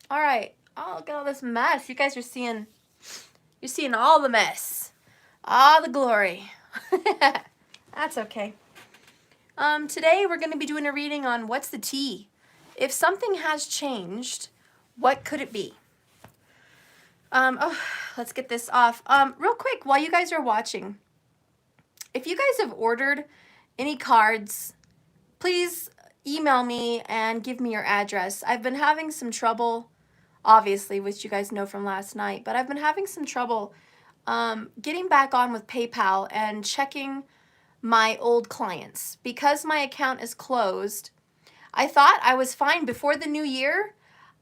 All right. Oh, look at all this mess. You guys are seeing, you're seeing all the mess. All the glory. That's okay. Today we're going to be doing a reading on what's the tea. If something has changed, what could it be? Let's get this off. Real quick, while you guys are watching, if you guys have ordered any cards, please email me and give me your address. I've been having some trouble, obviously, which you guys know from last night, but I've been having some trouble getting back on with PayPal and checking my old clients. Because my account is closed, I thought I was fine before the new year.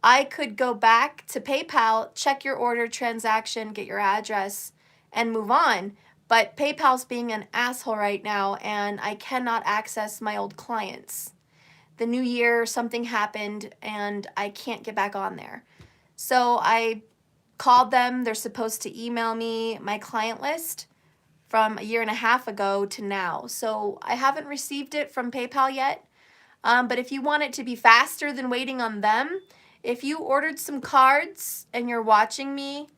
I could go back to PayPal, check your order, transaction, get your address, and move on. But PayPal's being an asshole right now, and I cannot access my old clients. The new year, something happened, and I can't get back on there. So I called them. They're supposed to email me my client list from a year and a half ago to now. So I haven't received it from PayPal yet. But if you want it to be faster than waiting on them, if you ordered some cards and you're watching me,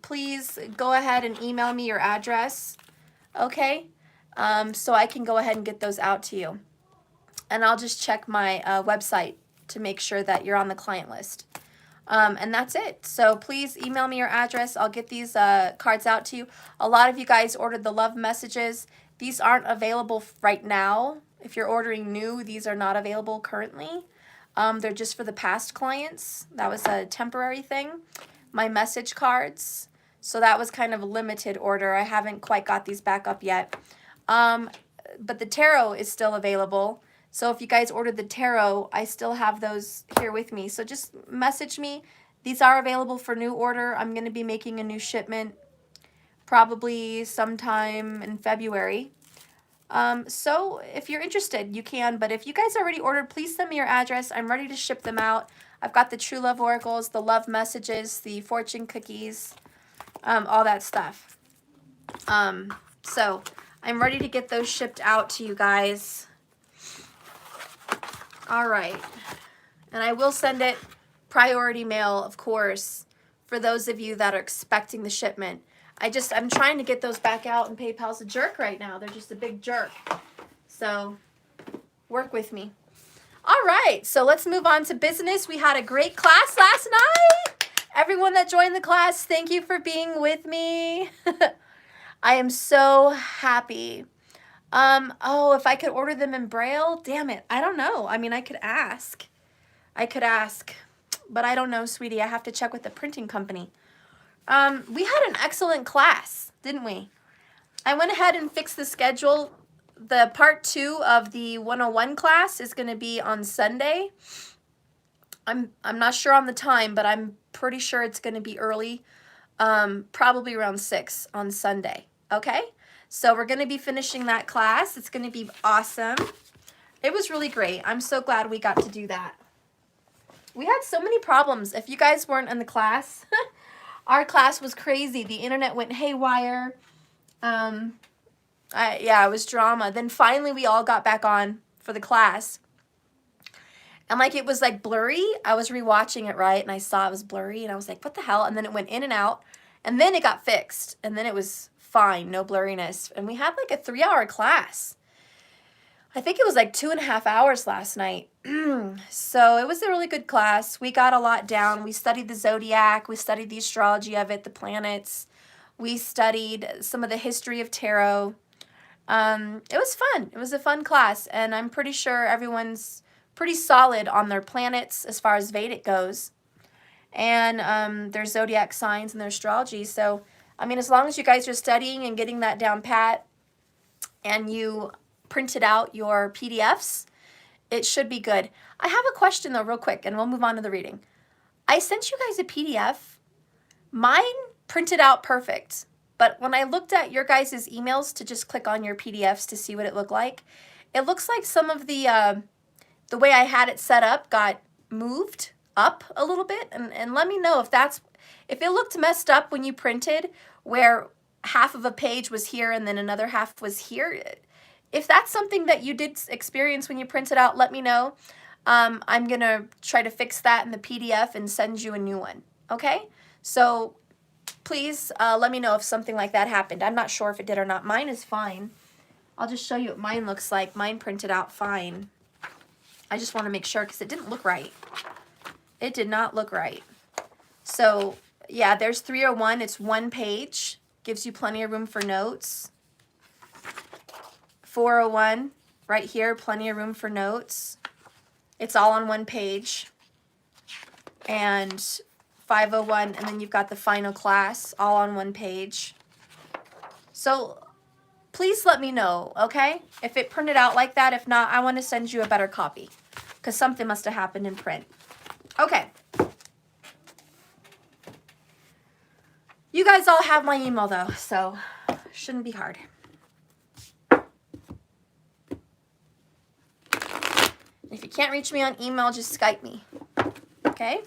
please go ahead and email me your address, okay? So I can go ahead and get those out to you. And I'll just check my website to make sure that you're on the client list. And that's it. So please email me your address. I'll get these cards out to you. A lot of you guys ordered the love messages. These aren't available right now. If you're ordering new, these are not available currently. They're just for the past clients. That was a temporary thing. My message cards. So that was kind of a limited order. I haven't quite got these back up yet. But the tarot is still available. So if you guys ordered the tarot, I still have those here with me. So just message me. These are available for new order. I'm going to be making a new shipment probably sometime in February. So if you're interested, you can. But if you guys already ordered, please send me your address. I'm ready to ship them out. I've got the True Love Oracles, the Love Messages, the Fortune Cookies, all that stuff. So I'm ready to get those shipped out to you guys. All right. And I will send it priority mail, of course, for those of you that are expecting the shipment. I'm trying to get those back out, and PayPal's a jerk right now. They're just a big jerk. So work with me. All right. So let's move on to business. We had a great class last night. Everyone that joined the class, thank you for being with me. I am so happy. Oh, if I could order them in Braille, damn it. I don't know. I mean, I could ask, but I don't know, sweetie. I have to check with the printing company. We had an excellent class, didn't we? I went ahead and fixed the schedule. The part 2 of the 101 class is going to be on Sunday. I'm not sure on the time, but I'm pretty sure it's going to be early, probably around 6 on Sunday, okay? So we're going to be finishing that class. It's going to be awesome. It was really great. I'm so glad we got to do that. We had so many problems. If you guys weren't in the class, our class was crazy. The internet went haywire. Yeah, it was drama. Then finally we all got back on for the class. And like it was like blurry. I was rewatching it, right? And I saw it was blurry and I was like, what the hell? And then it went in and out. And then it got fixed. And then it was fine, no blurriness. And we had like a 3-hour class. I think it was like 2.5 hours last night. So it was a really good class. We got a lot down. We studied the zodiac. We studied the astrology of it, the planets. We studied some of the history of tarot. It was fun. It was a fun class. And I'm pretty sure everyone's pretty solid on their planets as far as Vedic goes. And their zodiac signs and their astrology. So, I mean, as long as you guys are studying and getting that down pat and you printed out your PDFs, it should be good. I have a question though, real quick, and we'll move on to the reading. I sent you guys a PDF. Mine printed out perfect, but when I looked at your guys' emails to just click on your PDFs to see what it looked like, it looks like some of the way I had it set up got moved up a little bit, and let me know if it looked messed up when you printed, where half of a page was here and then another half was here. If that's something that you did experience when you printed out, let me know. I'm going to try to fix that in the PDF and send you a new one. Okay? So please let me know if something like that happened. I'm not sure if it did or not. Mine is fine. I'll just show you what mine looks like. Mine printed out fine. I just want to make sure because it didn't look right. It did not look right. So yeah, there's 301. It's 1 page. Gives you plenty of room for notes. 401, right here, plenty of room for notes. It's all on 1 page. And 501, and then you've got the final class, all on 1 page. So please let me know, okay? If it printed out like that. If not, I want to send you a better copy because something must have happened in print. Okay. You guys all have my email though, so shouldn't be hard. If you can't reach me on email, just Skype me. Okay?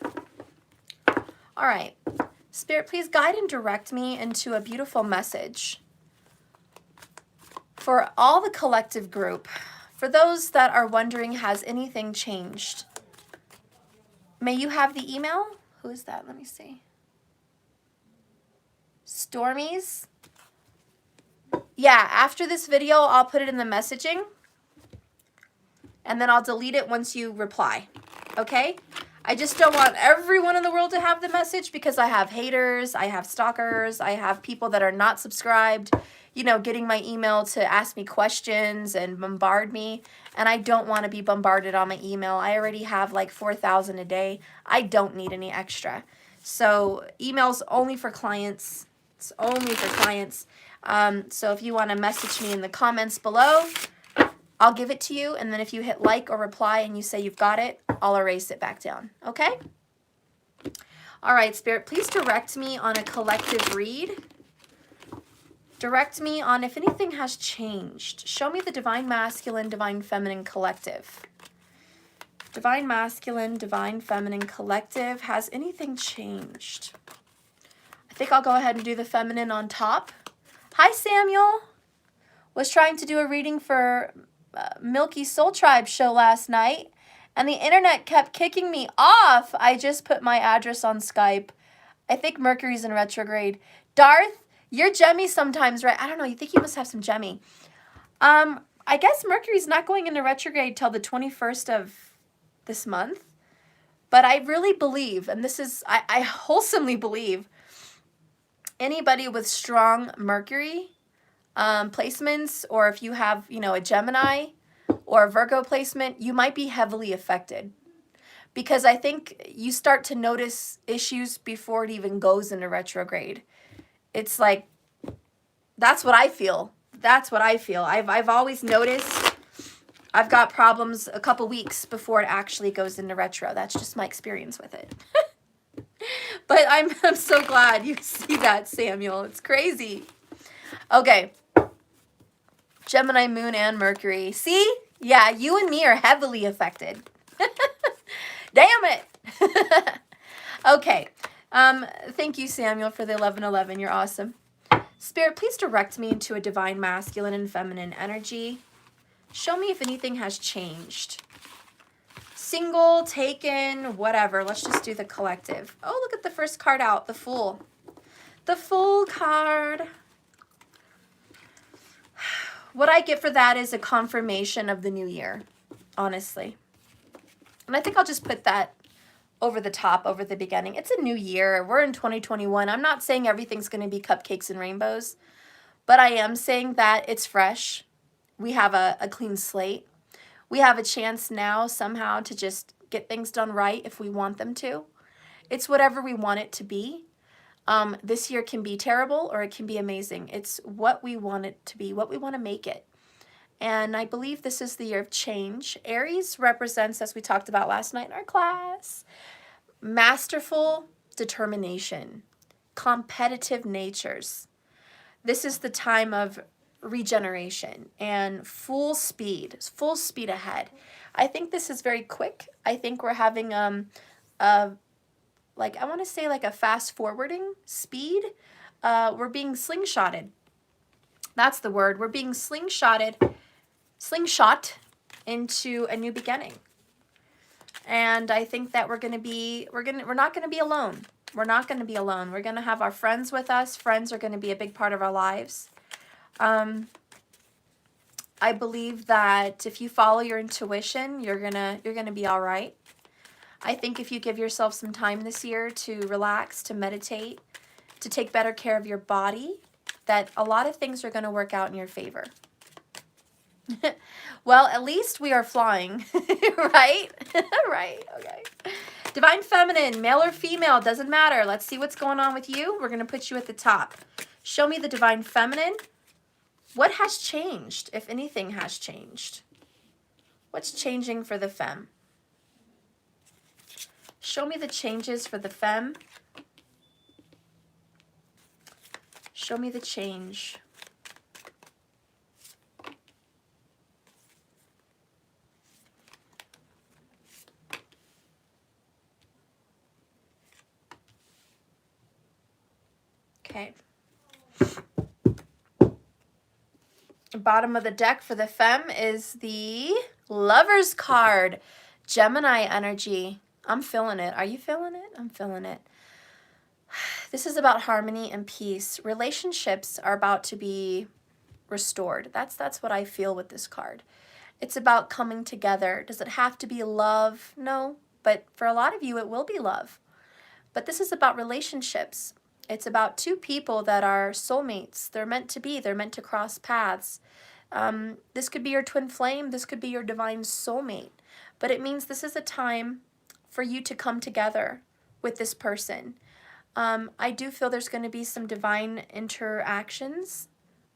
All right. Spirit, please guide and direct me into a beautiful message for all the collective group. For those that are wondering, has anything changed? May you have the email? Who is that? Let me see. Stormies? Yeah, after this video, I'll put it in the messaging. And then I'll delete it once you reply. Okay? I just don't want everyone in the world to have the message because I have haters, I have stalkers, I have people that are not subscribed, you know, getting my email to ask me questions and bombard me. And I don't want to be bombarded on my email. I already have like 4,000 a day. I don't need any extra. So email's only for clients. It's only for clients. So if you want to message me in the comments below, I'll give it to you. And then if you hit like or reply and you say you've got it, I'll erase it back down. Okay? All right, Spirit, please direct me on a collective read. Direct me on if anything has changed. Show me the Divine Masculine, Divine Feminine Collective. Divine Masculine, Divine Feminine Collective. Has anything changed? I think I'll go ahead and do the feminine on top. Hi, Samuel. Was trying to do a reading for Milky Soul Tribe show last night, and the internet kept kicking me off. I just put my address on Skype. I think Mercury's in retrograde. Darth, you're gemmy sometimes, right? I don't know. You think you must have some gemmy. I guess Mercury's not going into retrograde till the 21st of this month. But I really believe, and this is, I wholesomely believe, anybody with strong Mercury placements, or if you have, you know, a Gemini or a Virgo placement, you might be heavily affected. Because I think you start to notice issues before it even goes into retrograde. It's like, that's what I feel. That's what I feel. I've always noticed I've got problems a couple weeks before it actually goes into retro. That's just my experience with it. But I'm so glad you see that, Samuel. It's crazy. Okay. Gemini, Moon, and Mercury. See? Yeah, you and me are heavily affected. Damn it. Okay. Thank you, Samuel, for the 1111. You're awesome. Spirit, please direct me into a divine masculine and feminine energy. Show me if anything has changed. Single, taken, whatever. Let's just do the collective. Oh, look at the first card out, the Fool. The Fool card. What I get for that is a confirmation of the new year, honestly. And I think I'll just put that over the top, over the beginning. It's a new year. We're in 2021. I'm not saying everything's going to be cupcakes and rainbows, but I am saying that it's fresh. We have a clean slate. We have a chance now somehow to just get things done right if we want them to. It's whatever we want it to be. This year can be terrible or it can be amazing. It's what we want it to be, what we want to make it. And I believe this is the year of change. Aries represents, as we talked about last night in our class, masterful determination, competitive natures. This is the time of regeneration and full speed ahead. I think this is very quick. I think we're having like, I want to say like a fast forwarding speed. We're being slingshotted. That's the word. We're being slingshot into a new beginning. And I think that we're not going to be alone. We're not going to be alone. We're going to have our friends with us. Friends are going to be a big part of our lives. I believe that if you follow your intuition, you're gonna be all right. I think if you give yourself some time this year to relax, to meditate, to take better care of your body, that a lot of things are going to work out in your favor. Well, at least we are flying, right? Right, okay. Divine Feminine, male or female, doesn't matter. Let's see what's going on with you. We're going to put you at the top. Show me the Divine Feminine. What has changed, if anything has changed? What's changing for the femme? Show me the changes for the femme. Show me the change. Okay. Bottom of the deck for the femme is the Lover's card. Gemini energy. I'm feeling it. Are you feeling it? I'm feeling it. This is about harmony and peace. Relationships are about to be restored. That's what I feel with this card. It's about coming together. Does it have to be love? No, but for a lot of you, it will be love. But this is about relationships. It's about two people that are soulmates. They're meant to be. They're meant to cross paths. This could be your twin flame. This could be your divine soulmate. But it means this is a time for you to come together with this person. I do feel there's going to be some divine interactions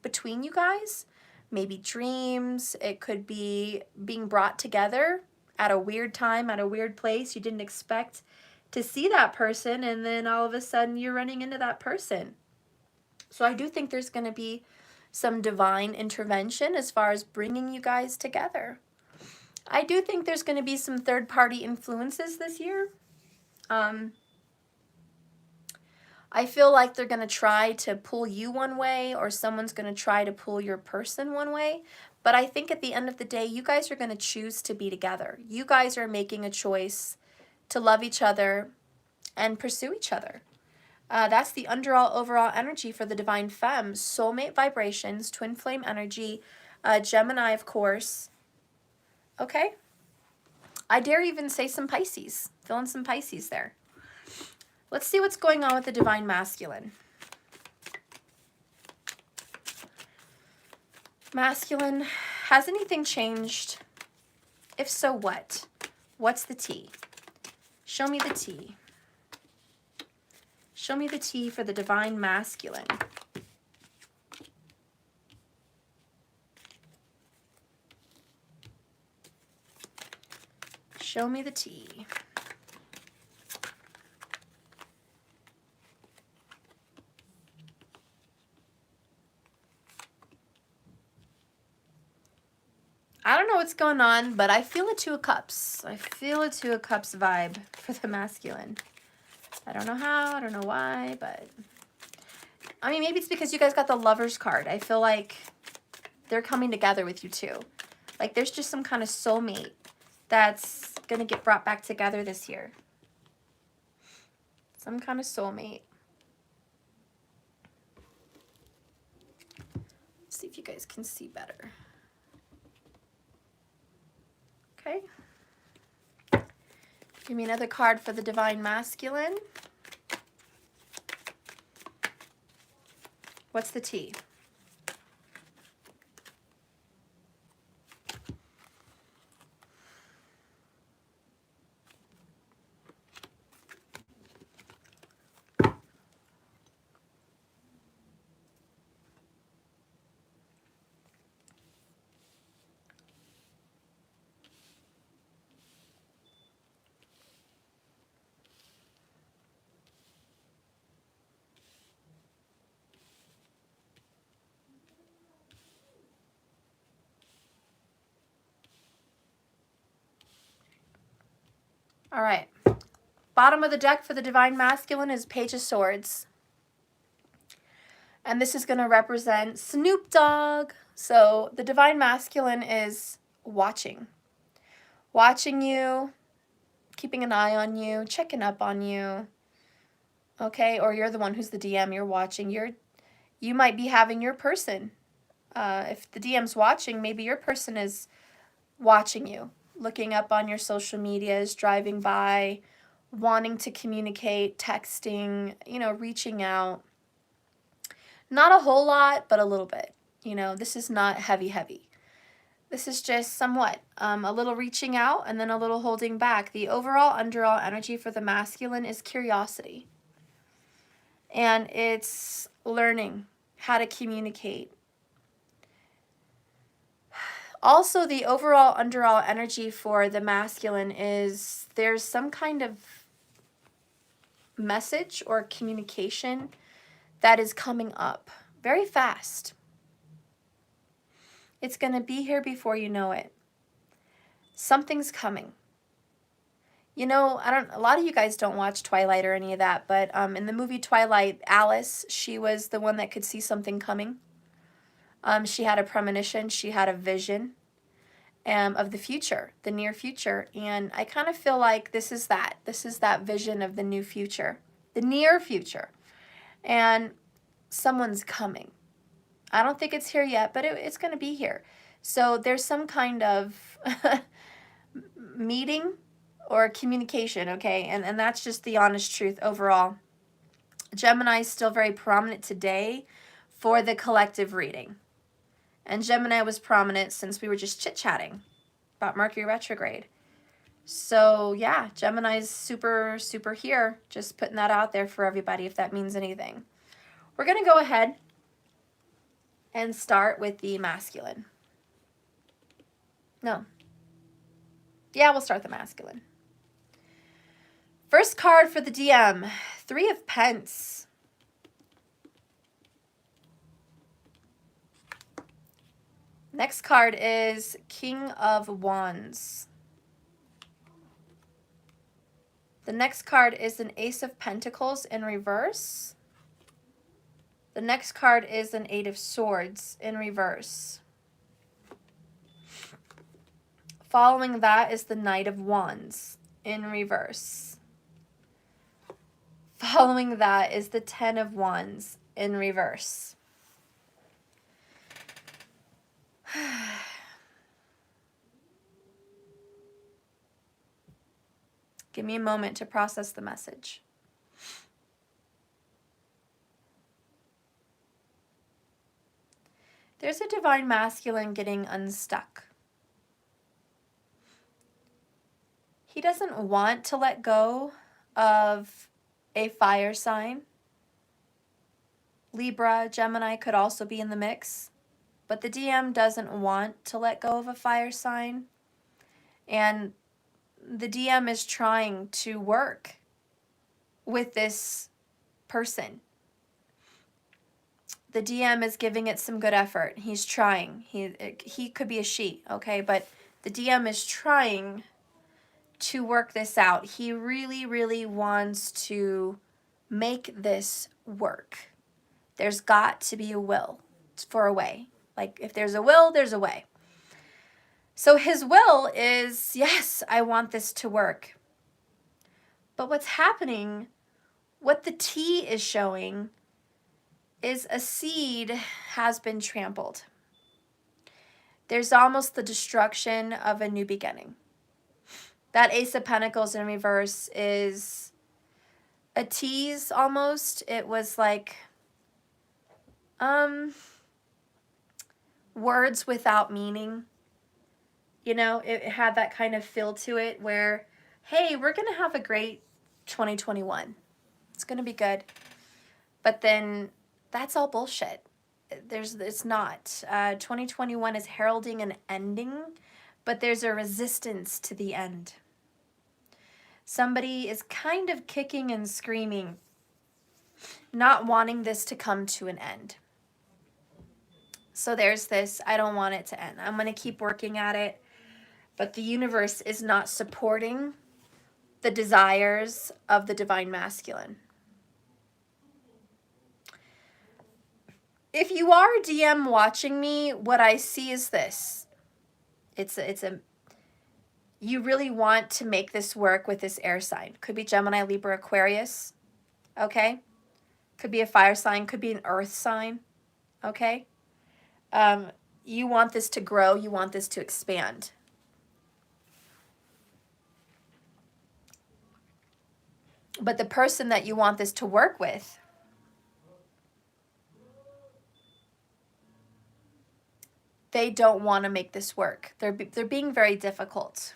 between you guys. Maybe dreams. It could be being brought together at a weird time, at a weird place. You didn't expect to see that person, and then all of a sudden you're running into that person. So I do think there's going to be some divine intervention as far as bringing you guys together. I do think there's going to be some third-party influences this year. I feel like they're going to try to pull you one way, or someone's going to try to pull your person one way. But I think at the end of the day, you guys are going to choose to be together. You guys are making a choice to love each other and pursue each other. That's the overall energy for the Divine Femme. Soulmate vibrations, twin flame energy, Gemini, of course. Okay? I dare even say some Pisces. Fill in some Pisces there. Let's see what's going on with the Divine Masculine. Masculine, has anything changed? If so, what? What's the tea? Show me the tea. Show me the tea for the Divine Masculine. Show me the tea. I don't know what's going on, but I feel a Two of Cups. I feel a Two of Cups vibe for the masculine. I don't know how, I don't know why, but I mean, maybe it's because you guys got the Lover's card. I feel like they're coming together with you too. Like there's just some kind of soulmate that's going to get brought back together this year. Some kind of soulmate. Let's see if you guys can see better. Okay. Give me another card for the Divine Masculine. What's the tea? All right. Bottom of the deck for the Divine Masculine is Page of Swords. And this is going to represent Snoop Dogg. So the Divine Masculine is watching. Watching you, keeping an eye on you, checking up on you, okay? Or you're the one who's the DM, you're watching. You might be having your person. If the DM's watching, maybe your person is watching you, looking up on your social medias, driving by, wanting to communicate, texting, you know, reaching out. Not a whole lot, but a little bit. You know, this is not heavy. This is just somewhat a little reaching out and then a little holding back. The overall underall energy for the masculine is curiosity. And it's learning how to communicate. Also, the overall underall energy for the masculine is there's some kind of message or communication that is coming up very fast. It's going to be here before you know it. Something's coming. You know, a lot of you guys don't watch Twilight or any of that, but in the movie Twilight, Alice, she was the one that could see something coming. She had a premonition, she had a vision of the future, the near future, and I kind of feel like this is that vision of the new future, the near future, and someone's coming. I don't think it's here yet, but it's going to be here. So there's some kind of meeting or communication, okay? And that's just the honest truth overall. Gemini is still very prominent today for the collective reading. And Gemini was prominent since we were just chit-chatting about Mercury retrograde. So yeah, Gemini's super, super here. Just putting that out there for everybody if that means anything. We're going to go ahead and start with the masculine. No. Yeah, we'll start the masculine. First card for the DM, 3 of Pence. Next card is King of Wands. The next card is an Ace of Pentacles in reverse. The next card is an 8 of Swords in reverse. Following that is the Knight of Wands in reverse. Following that is the 10 of Wands in reverse. Give me a moment to process the message. There's a divine masculine getting unstuck. He doesn't want to let go of a fire sign. Libra, Gemini could also be in the mix. But the DM doesn't want to let go of a fire sign. And the DM is trying to work with this person. The DM is giving it some good effort. He's trying. He could be a she, okay? But the DM is trying to work this out. He really, really wants to make this work. There's got to be a will for a way. Like, if there's a will, there's a way. So his will is, yes, I want this to work. But what's happening, what the T is showing, is a seed has been trampled. There's almost the destruction of a new beginning. That Ace of Pentacles in reverse is a tease almost. It was like words without meaning. You know, it had that kind of feel to it where, hey, we're going to have a great 2021. It's going to be good. But then that's all bullshit. It's not. 2021 is heralding an ending, but there's a resistance to the end. Somebody is kind of kicking and screaming, not wanting this to come to an end. So there's this, I don't want it to end. I'm going to keep working at it. But the universe is not supporting the desires of the divine masculine. If you are a DM watching me, what I see is this. It's You really want to make this work with this air sign. Could be Gemini, Libra, Aquarius, okay? Could be a fire sign, could be an earth sign, okay? You want this to grow, you want this to expand. But the person that you want this to work with, they don't want to make this work. They're being very difficult.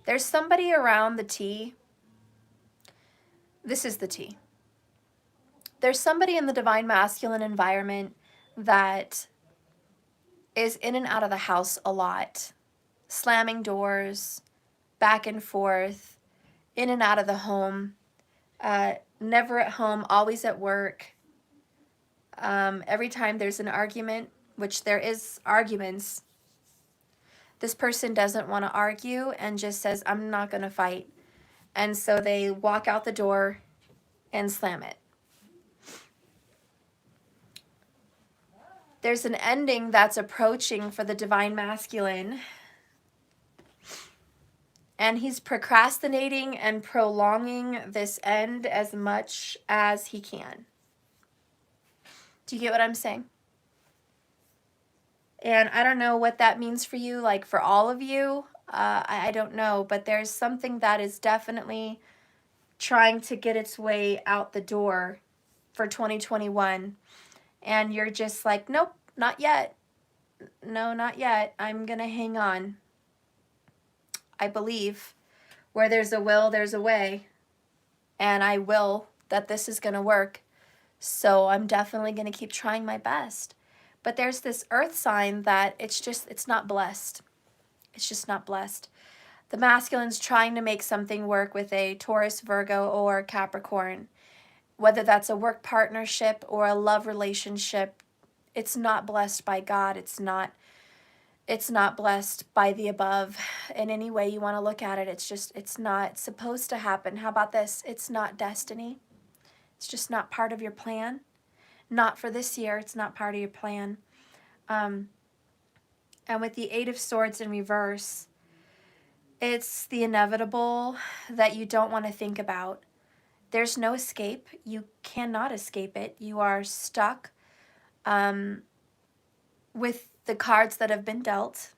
There's somebody around the T. This is the T. There's somebody in the divine masculine environment that is in and out of the house a lot, slamming doors, back and forth, in and out of the home, never at home, always at work. Every time there's an argument, which there is arguments, this person doesn't want to argue and just says, I'm not going to fight. And so they walk out the door and slam it. There's an ending that's approaching for the divine masculine. And he's procrastinating and prolonging this end as much as he can. Do you get what I'm saying? And I don't know what that means for you, like for all of you. I don't know, but there's something that is definitely trying to get its way out the door for 2021. And you're just like, nope, not yet. No, not yet. I'm going to hang on. I believe where there's a will, there's a way. And I will that this is going to work. So I'm definitely going to keep trying my best. But there's this earth sign that it's not blessed. It's just not blessed. The masculine's trying to make something work with a Taurus, Virgo, or Capricorn. Whether that's a work partnership or a love relationship, it's not blessed by God. It's not blessed by the above in any way you want to look at it. It's not supposed to happen. How about this? It's not destiny. It's just not part of your plan. Not for this year. It's not part of your plan. And with the Eight of Swords in reverse, it's the inevitable that you don't want to think about. There's no escape. You cannot escape it. You are stuck with the cards that have been dealt.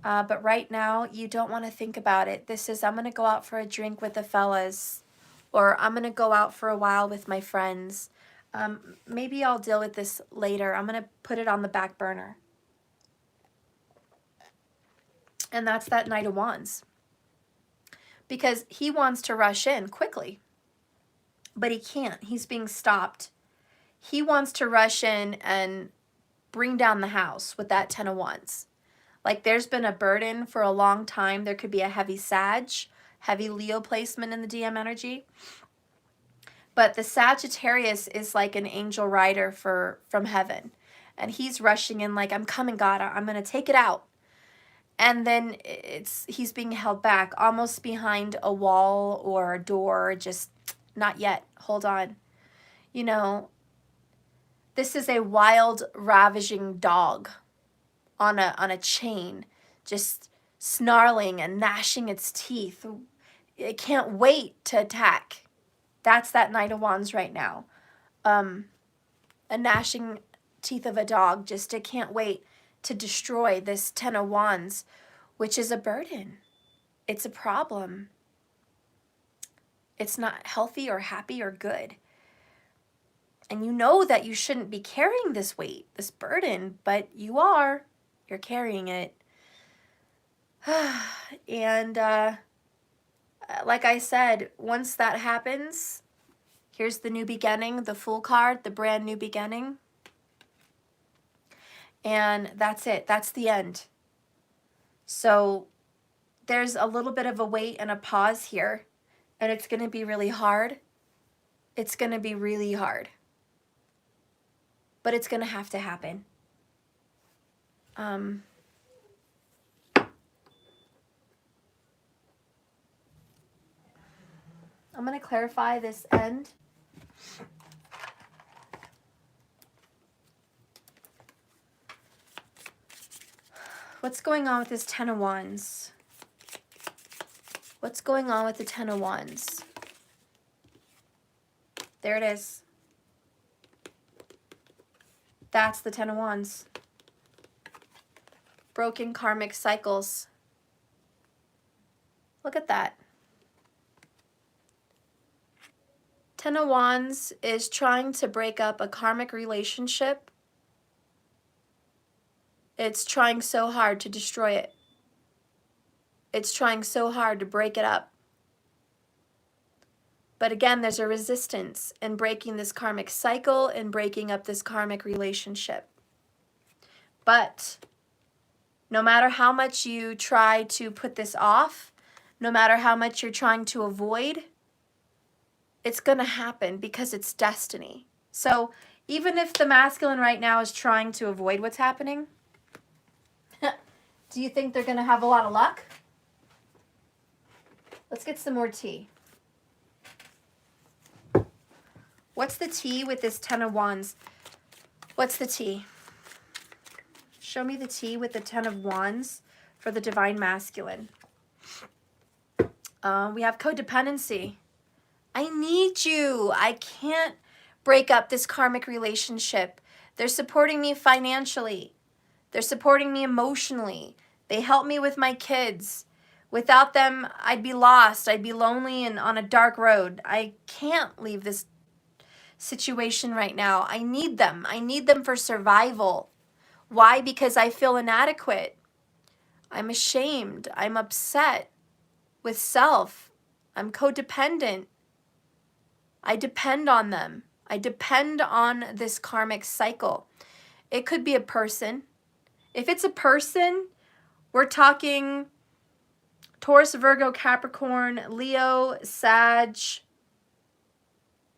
But right now, you don't want to think about it. This is, I'm going to go out for a drink with the fellas, or I'm going to go out for a while with my friends. Maybe I'll deal with this later. I'm going to put it on the back burner. And that's that Knight of Wands. Because he wants to rush in quickly, but he can't. He's being stopped. He wants to rush in and bring down the house with that Ten of Wands. Like there's been a burden for a long time. There could be a heavy Sag, heavy Leo placement in the DM energy. But the Sagittarius is like an angel rider from heaven. And he's rushing in like, I'm coming, God. I'm going to take it out. And then he's being held back, almost behind a wall or a door. Just not yet. Hold on. You know, this is a wild, ravaging dog on a chain, just snarling and gnashing its teeth. It can't wait to attack. That's that Knight of Wands right now. A gnashing teeth of a dog. Just it can't wait to destroy this Ten of Wands, which is a burden. It's a problem. It's not healthy or happy or good. And you know that you shouldn't be carrying this weight, this burden, but you are. You're carrying it. And like I said, once that happens, here's the new beginning, the Fool card, the brand new beginning. And that's it. That's the end. So there's a little bit of a wait and a pause here. And it's going to be really hard. It's going to be really hard. But it's going to have to happen. I'm going to clarify this end. What's going on with this Ten of Wands? What's going on with the Ten of Wands? There it is. That's the Ten of Wands. Broken karmic cycles. Look at that. Ten of Wands is trying to break up a karmic relationship. It's trying so hard to destroy it. It's trying so hard to break it up. But again, there's a resistance in breaking this karmic cycle and breaking up this karmic relationship. But no matter how much you try to put this off, no matter how much you're trying to avoid, it's going to happen because it's destiny. So even if the masculine right now is trying to avoid what's happening, do you think they're going to have a lot of luck? Let's get some more tea. What's the tea with this Ten of Wands? What's the tea? Show me the tea with the Ten of Wands for the Divine Masculine. We have codependency. I need you. I can't break up this karmic relationship. They're supporting me financially. They're supporting me emotionally. They help me with my kids. Without them, I'd be lost. I'd be lonely and on a dark road. I can't leave this situation right now. I need them. I need them for survival. Why? Because I feel inadequate. I'm ashamed. I'm upset with self. I'm codependent. I depend on them. I depend on this karmic cycle. It could be a person. If it's a person, we're talking Taurus, Virgo, Capricorn, Leo, Sag,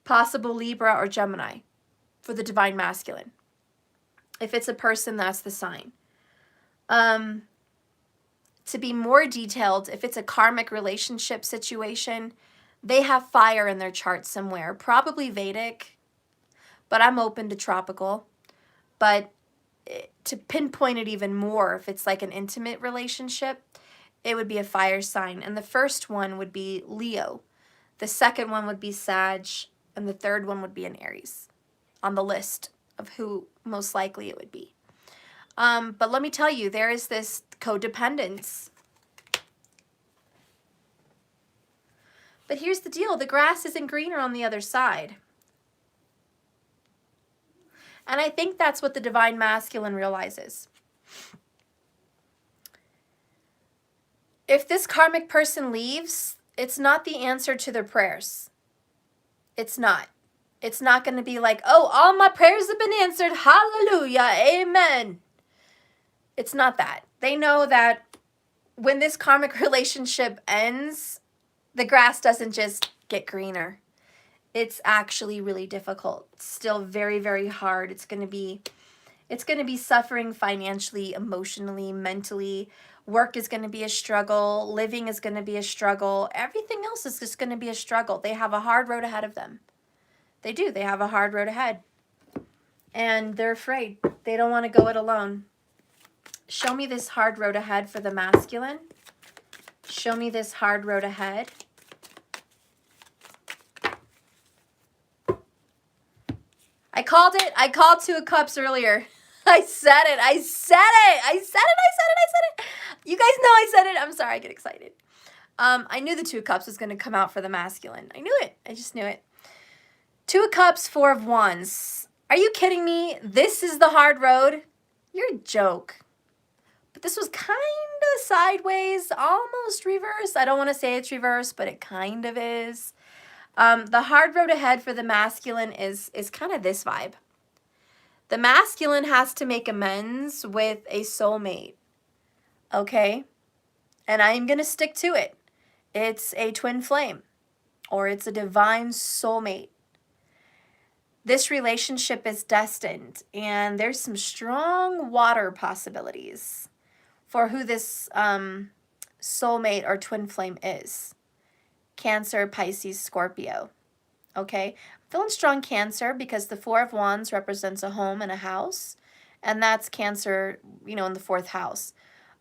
possible Libra or Gemini for the Divine Masculine. If it's a person, that's the sign. To be more detailed, if it's a karmic relationship situation, they have fire in their chart somewhere, probably Vedic, but I'm open to tropical. But to pinpoint it even more, if it's like an intimate relationship, it would be a fire sign. And the first one would be Leo. The second one would be Sag. And the third one would be an Aries on the list of who most likely it would be. But let me tell you, there is this codependence. But here's the deal. The grass isn't greener on the other side. And I think that's what the Divine Masculine realizes. If this karmic person leaves, it's not the answer to their prayers. It's not. It's not going to be like, oh, all my prayers have been answered. Hallelujah. Amen. It's not that. They know that when this karmic relationship ends, the grass doesn't just get greener. It's actually really difficult. It's still very, very hard. It's going to be suffering financially, emotionally, mentally. Work is going to be a struggle. Living is going to be a struggle. Everything else is just going to be a struggle. They have a hard road ahead of them. They do. They have a hard road ahead. And they're afraid. They don't want to go it alone. Show me this hard road ahead for the masculine. Show me this hard road ahead. I called it. I called Two of Cups earlier. I said it. I said it. I said it. I said it. I said it. You guys know I said it. I'm sorry. I get excited. I knew the Two of Cups was going to come out for the masculine. I knew it. I just knew it. Two of Cups, Four of Wands. Are you kidding me? This is the hard road? You're a joke. But this was kind of sideways, almost reverse. I don't want to say it's reverse, but it kind of is. The hard road ahead for the masculine is kind of this vibe. The masculine has to make amends with a soulmate, okay? And I'm going to stick to it. It's a twin flame, or it's a divine soulmate. This relationship is destined, and there's some strong water possibilities for who this soulmate or twin flame is. Cancer, Pisces, Scorpio. Okay? I'm feeling strong Cancer because the Four of Wands represents a home and a house. And that's Cancer, in the fourth house.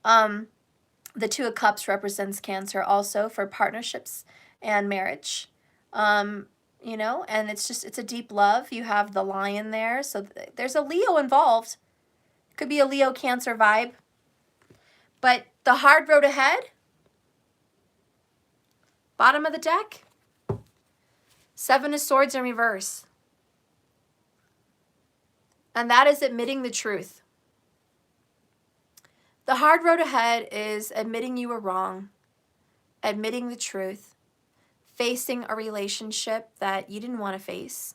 The Two of Cups represents Cancer also for partnerships and marriage. You know, and it's a deep love. You have the Lion there, so there's a Leo involved. Could be a Leo Cancer vibe. But the hard road ahead, bottom of the deck, Seven of Swords in reverse. And that is admitting the truth. The hard road ahead is admitting you were wrong, admitting the truth, facing a relationship that you didn't want to face,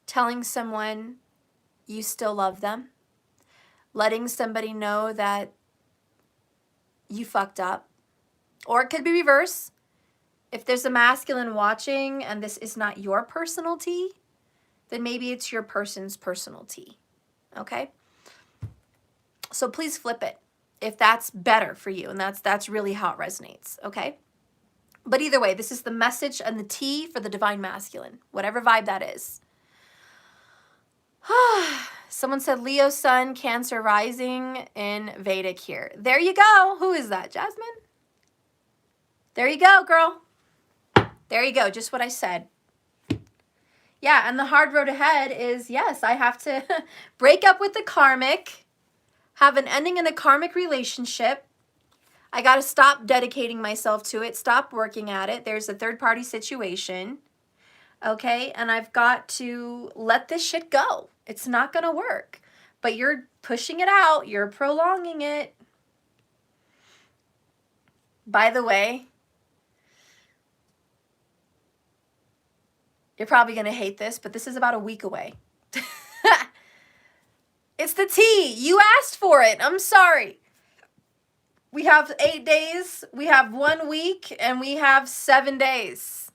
telling someone you still love them, letting somebody know that you fucked up. Or it could be reverse. If there's a masculine watching and this is not your personal tea, then maybe it's your person's personal tea. Okay? So please flip it if that's better for you, and that's really how it resonates, okay? But either way, this is the message and the tea for the divine masculine, whatever vibe that is. Someone said Leo sun, Cancer rising in Vedic here. There you go. Who is that? Jasmine? There you go, girl. There you go. Just what I said. Yeah, and the hard road ahead is, yes, I have to break up with the karmic, have an ending in a karmic relationship. I got to stop dedicating myself to it, stop working at it. There's a third-party situation, okay? And I've got to let this shit go. It's not going to work. But you're pushing it out. You're prolonging it. By the way, you're probably going to hate this, but this is about a week away. It's the tea. You asked for it. I'm sorry. We have 8 days, we have 1 week, and we have 7 days.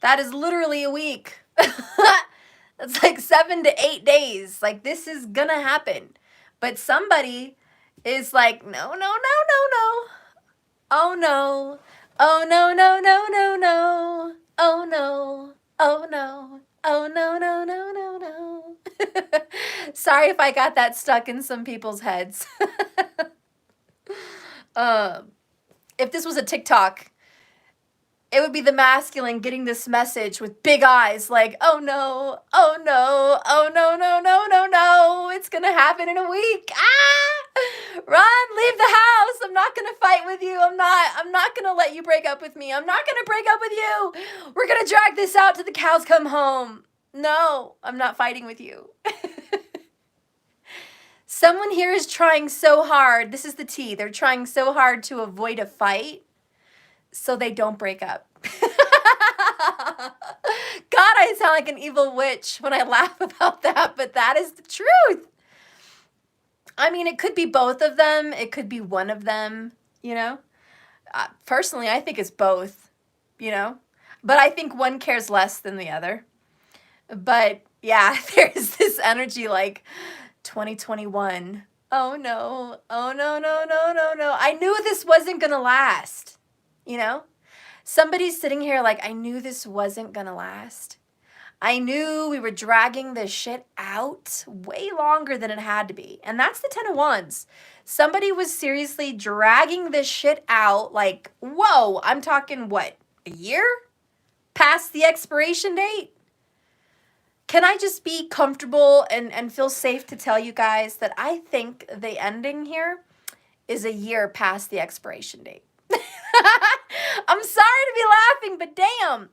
That is literally a week. It's like 7 to 8 days. Like, this is gonna happen. But somebody is like, no, no, no, no, no. Oh, no. Oh, no, no, no, no, no. Oh, no. Oh, no. Oh, no, no, no, no, no. Sorry if I got that stuck in some people's heads. If this was a TikTok, it would be the masculine getting this message with big eyes like, oh no, oh no, oh no, no, no, no, no, it's gonna happen in a week. Ah! Run, leave the house. I'm not gonna fight with you. I'm not gonna let you break up with me. I'm not gonna break up with you. We're gonna drag this out till the cows come home. No, I'm not fighting with you. Someone here is trying so hard. This is the tea. They're trying so hard to avoid a fight so they don't break up. God, I sound like an evil witch when I laugh about that, but that is the truth. I mean, it could be both of them. It could be one of them, you know. Personally, I think it's both, you know. But I think one cares less than the other. But yeah, there's this energy like 2021. Oh no. Oh no, no, no, no, no. I knew this wasn't going to last. You know? Somebody's sitting here like, I knew this wasn't going to last. I knew we were dragging this shit out way longer than it had to be. And that's the 10 of Wands. Somebody was seriously dragging this shit out like, whoa, I'm talking what, a year? Past the expiration date? Can I just be comfortable and feel safe to tell you guys that I think the ending here is a year past the expiration date? I'm sorry to be laughing, but damn.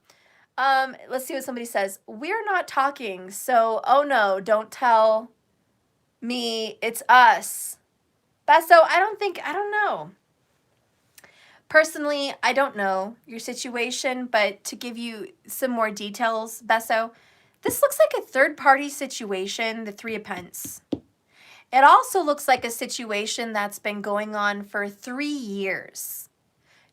Let's see what somebody says. We're not talking, so oh no, don't tell me it's us. Besso, I don't know. Personally, I don't know your situation, but to give you some more details, Besso, this looks like a third-party situation, the 3 of Pentacles. It also looks like a situation that's been going on for 3 years.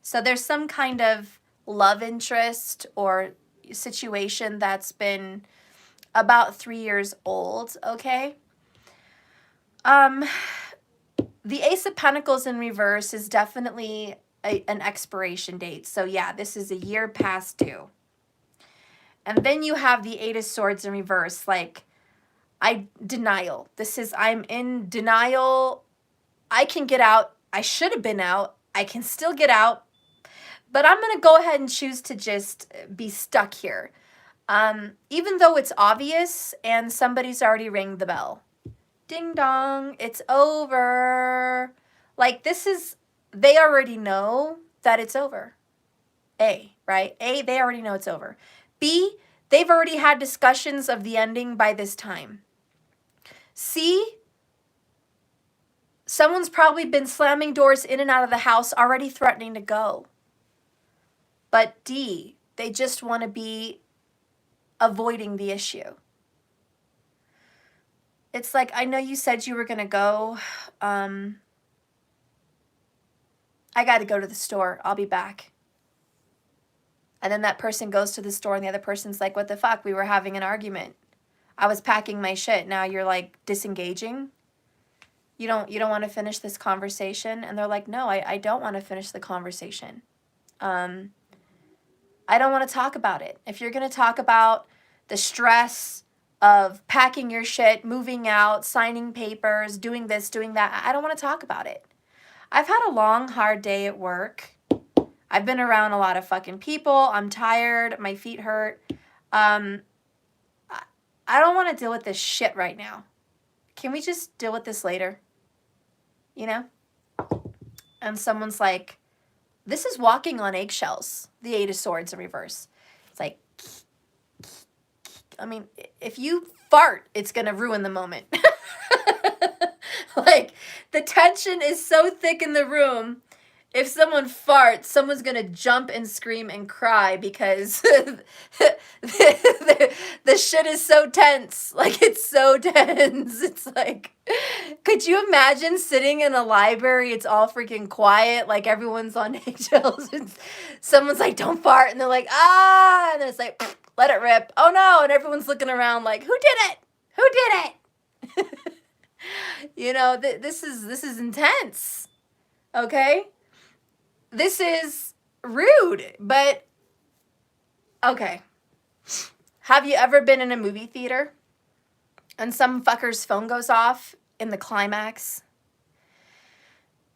So there's some kind of love interest or situation that's been about 3 years old, okay? The Ace of Pentacles in reverse is definitely an expiration date. So yeah, this is a year past due. And then you have the 8 of Swords in reverse, like denial. I'm in denial I can get out. I should have been out. I can still get out. But I'm going to go ahead and choose to just be stuck here. Even though it's obvious and somebody's already rang the bell. Ding dong, it's over. Like, this is, they already know that it's over. A, right? A, they already know it's over. B, they've already had discussions of the ending by this time. C, someone's probably been slamming doors in and out of the house, already threatening to go. But D, they just want to be avoiding the issue. It's like, I know you said you were going to go. I got to go to the store. I'll be back. And then that person goes to the store and the other person's like, what the fuck? We were having an argument. I was packing my shit. Now you're like disengaging. You don't want to finish this conversation? And they're like, no, I don't want to finish the conversation. I don't want to talk about it. If you're going to talk about the stress of packing your shit, moving out, signing papers, doing this, doing that, I don't want to talk about it. I've had a long, hard day at work. I've been around a lot of fucking people. I'm tired. My feet hurt. I don't want to deal with this shit right now. Can we just deal with this later? You know? And someone's like, this is walking on eggshells. The Eight of Swords in reverse. It's like, I mean, if you fart, it's going to ruin the moment. Like, the tension is so thick in the room. If someone farts, someone's going to jump and scream and cry because the shit is so tense. Like, it's so tense. It's like, could you imagine sitting in a library? It's all freaking quiet. Like, everyone's on eggshells. Someone's like, don't fart. And they're like, ah. And then it's like, let it rip. Oh, no. And everyone's looking around like, who did it? Who did it? You know, this is intense. Okay? This is rude, but okay. Have you ever been in a movie theater and some fucker's phone goes off in the climax?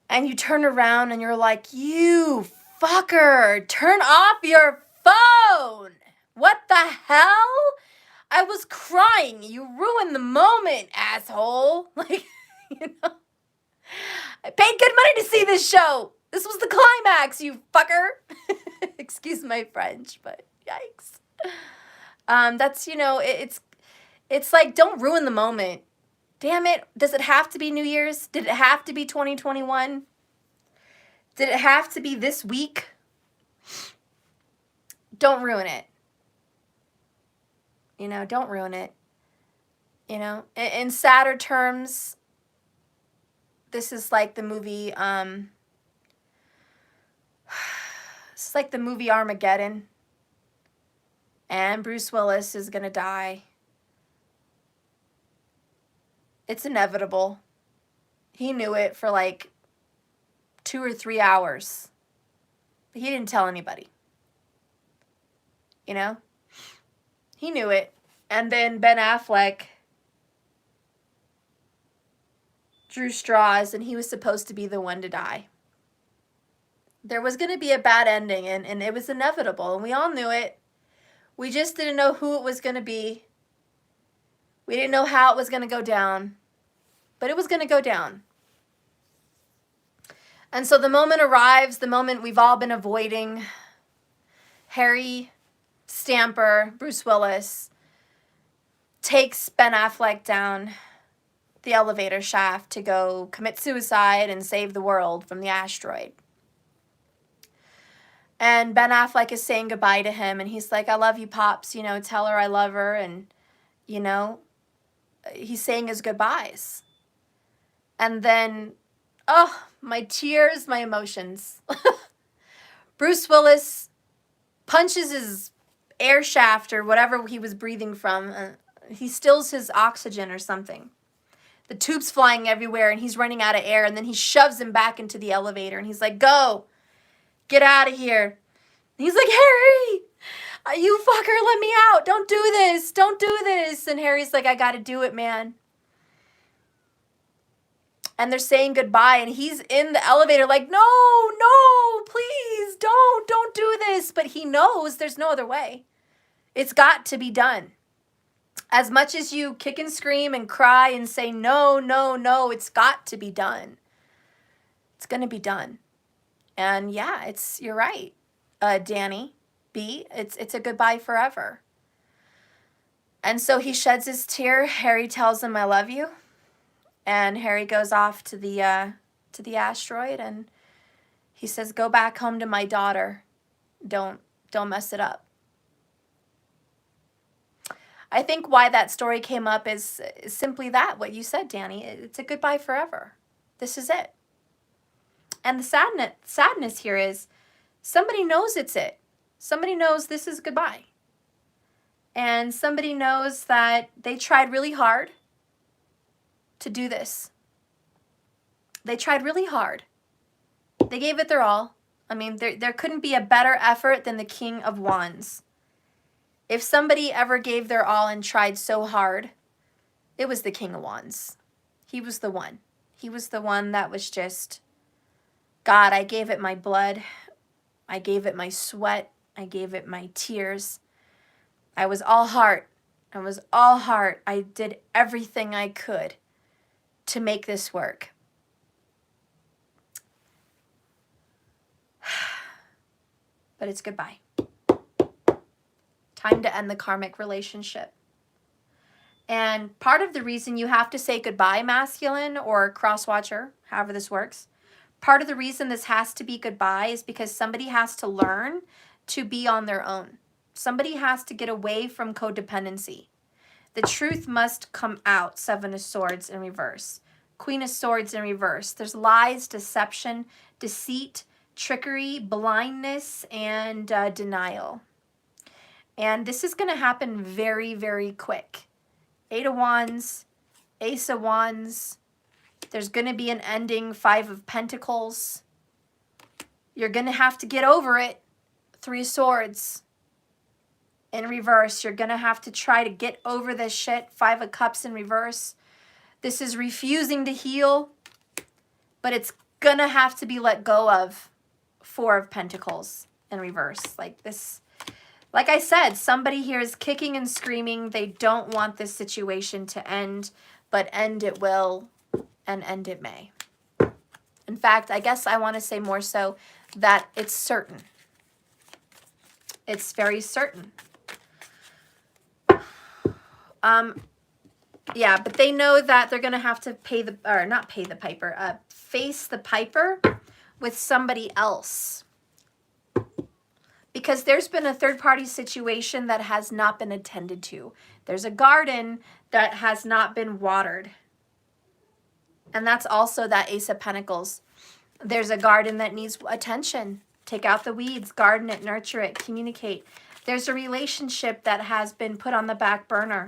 And you turn around and you're like, you fucker, turn off your phone. What the hell? I was crying. You ruined the moment, asshole. Like, you know, I paid good money to see this show. This was the climax, you fucker. Excuse my French, but yikes. That's, you know, it's like, don't ruin the moment. Damn it. Does it have to be New Year's? Did it have to be 2021? Did it have to be this week? Don't ruin it. You know, don't ruin it. You know, in sadder terms, this is like the movie, it's like the movie Armageddon. And Bruce Willis is going to die. It's inevitable. He knew it for like 2 or 3 hours. But he didn't tell anybody. You know? He knew it. And then Ben Affleck drew straws and he was supposed to be the one to die. There was going to be a bad ending and it was inevitable. And we all knew it. We just didn't know who it was going to be. We didn't know how it was going to go down. But it was going to go down. And so the moment arrives, the moment we've all been avoiding. Harry Stamper, Bruce Willis, takes Ben Affleck down the elevator shaft to go commit suicide and save the world from the asteroid. And Ben Affleck is saying goodbye to him, and he's like, I love you, Pops, you know, tell her I love her, and, you know, he's saying his goodbyes. And then, oh, my tears, my emotions. Bruce Willis punches his air shaft or whatever he was breathing from. He stills his oxygen or something. The tube's flying everywhere, and he's running out of air, and then he shoves him back into the elevator, and he's like, go. Get out of here. He's like, Harry, you fucker, let me out. Don't do this. Don't do this. And Harry's like, I got to do it, man. and they're saying goodbye, and he's in the elevator like, no, no, please, don't do this. But he knows there's no other way. It's got to be done. As much as you kick and scream and cry and say, no, no, no, it's got to be done. It's going to be done. And yeah, you're right, Danny B. It's a goodbye forever. And so he sheds his tear. Harry tells him, I love you. And Harry goes off to the asteroid, and he says, go back home to my daughter. Don't mess it up. I think why that story came up is simply that, what you said, Danny. It's a goodbye forever. This is it. And the sadness here is somebody knows it's it. Somebody knows this is goodbye. And somebody knows that they tried really hard to do this. They tried really hard. They gave it their all. I mean, there couldn't be a better effort than the King of Wands. If somebody ever gave their all and tried so hard, it was the King of Wands. He was the one. He was the one that was just, God, I gave it my blood. I gave it my sweat. I gave it my tears. I was all heart. I was all heart. I did everything I could to make this work. But it's goodbye. Time to end the karmic relationship. And part of the reason you have to say goodbye, masculine or cross-watcher, however this works, part of the reason this has to be goodbye is because somebody has to learn to be on their own. Somebody has to get away from codependency. The truth must come out. Seven of Swords in reverse. Queen of Swords in reverse. There's lies, deception, deceit, trickery, blindness, and denial. And this is going to happen very, very quick. Eight of Wands, Ace of Wands. There's going to be an ending. Five of Pentacles. You're going to have to get over it. Three of Swords in reverse. You're going to have to try to get over this shit. Five of Cups in reverse. This is refusing to heal, but it's going to have to be let go of. Four of Pentacles in reverse. Like this, like I said, somebody here is kicking and screaming. They don't want this situation to end, but end it will and end it may. In fact, I guess I want to say more so that it's certain. It's very certain. Yeah, but they know that they're going to have to pay the, or not pay the piper, face the piper with somebody else. Because there's been a third-party situation that has not been attended to. There's a garden that has not been watered. And that's also that Ace of Pentacles. There's a garden that needs attention. Take out the weeds, garden it, nurture it, communicate. There's a relationship that has been put on the back burner.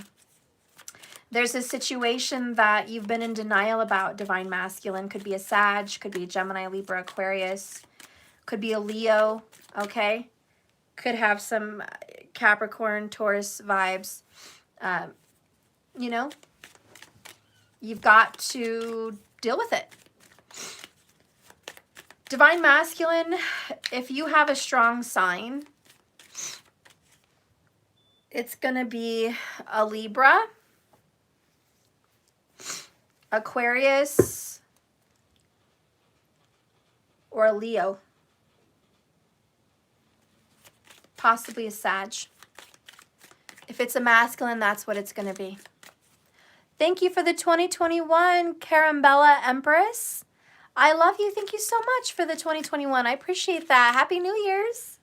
There's a situation that you've been in denial about, Divine Masculine. Could be a Sag, could be a Gemini, Libra, Aquarius. Could be a Leo, okay? Could have some Capricorn, Taurus vibes. You know, you've got to deal with it. Divine Masculine, if you have a strong sign, it's going to be a Libra, Aquarius, or a Leo. Possibly a Sag. If it's a masculine, that's what it's going to be. Thank you for the 2021 Carambella Empress. I love you. Thank you so much for the 2021. I appreciate that. Happy New Year's.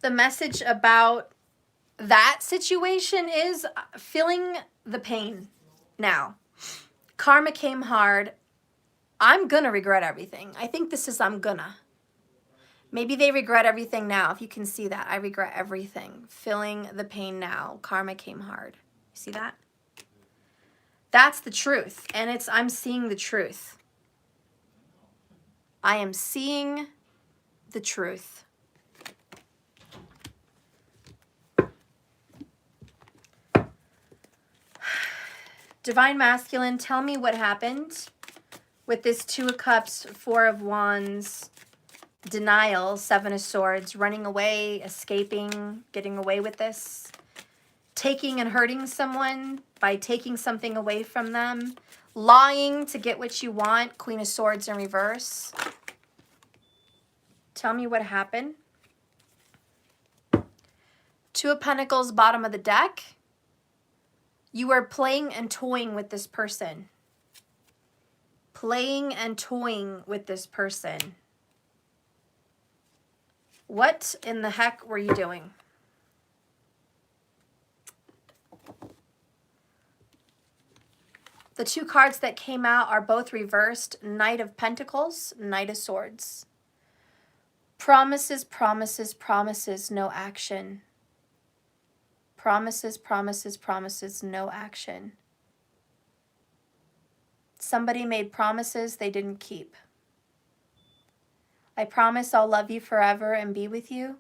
The message about that situation is feeling the pain now. Karma came hard. I'm gonna regret everything. I think this is I'm gonna. Maybe they regret everything now. If you can see that. I regret everything. Feeling the pain now. Karma came hard. See that? That's the truth. And I'm seeing the truth. I am seeing the truth. Divine Masculine, tell me what happened with this Two of Cups, Four of Wands, denial, Seven of Swords, running away, escaping, getting away with this, taking and hurting someone by taking something away from them, lying to get what you want, Queen of Swords in reverse. Tell me what happened. Two of Pentacles, bottom of the deck. You are playing and toying with this person. Playing and toying with this person. What in the heck were you doing? The two cards that came out are both reversed. Knight of Pentacles, Knight of Swords. Promises, promises, promises, no action. Promises, promises, promises, no action. Somebody made promises they didn't keep. I promise I'll love you forever and be with you.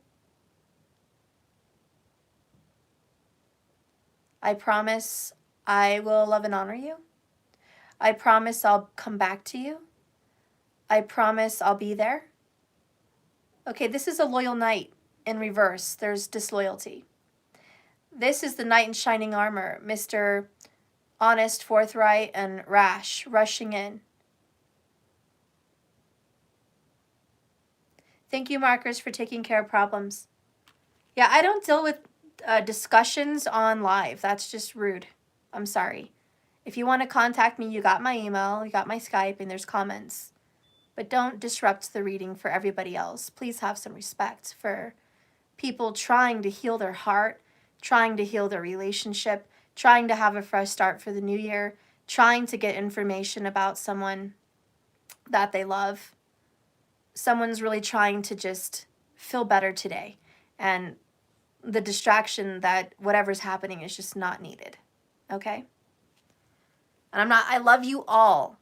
I promise I will love and honor you. I promise I'll come back to you. I promise I'll be there. Okay, this is a loyal knight in reverse. There's disloyalty. This is the knight in shining armor, Mr. Honest, forthright, and rash, rushing in. Thank you, markers, for taking care of problems. Yeah, I don't deal with discussions on live. That's just rude. I'm sorry. If you want to contact me, you got my email, you got my Skype, and there's comments. But don't disrupt the reading for everybody else. Please have some respect for people trying to heal their heart, trying to heal their relationship, trying to have a fresh start for the new year, trying to get information about someone that they love. Someone's really trying to just feel better today. And the distraction that whatever's happening is just not needed. Okay? And I love you all.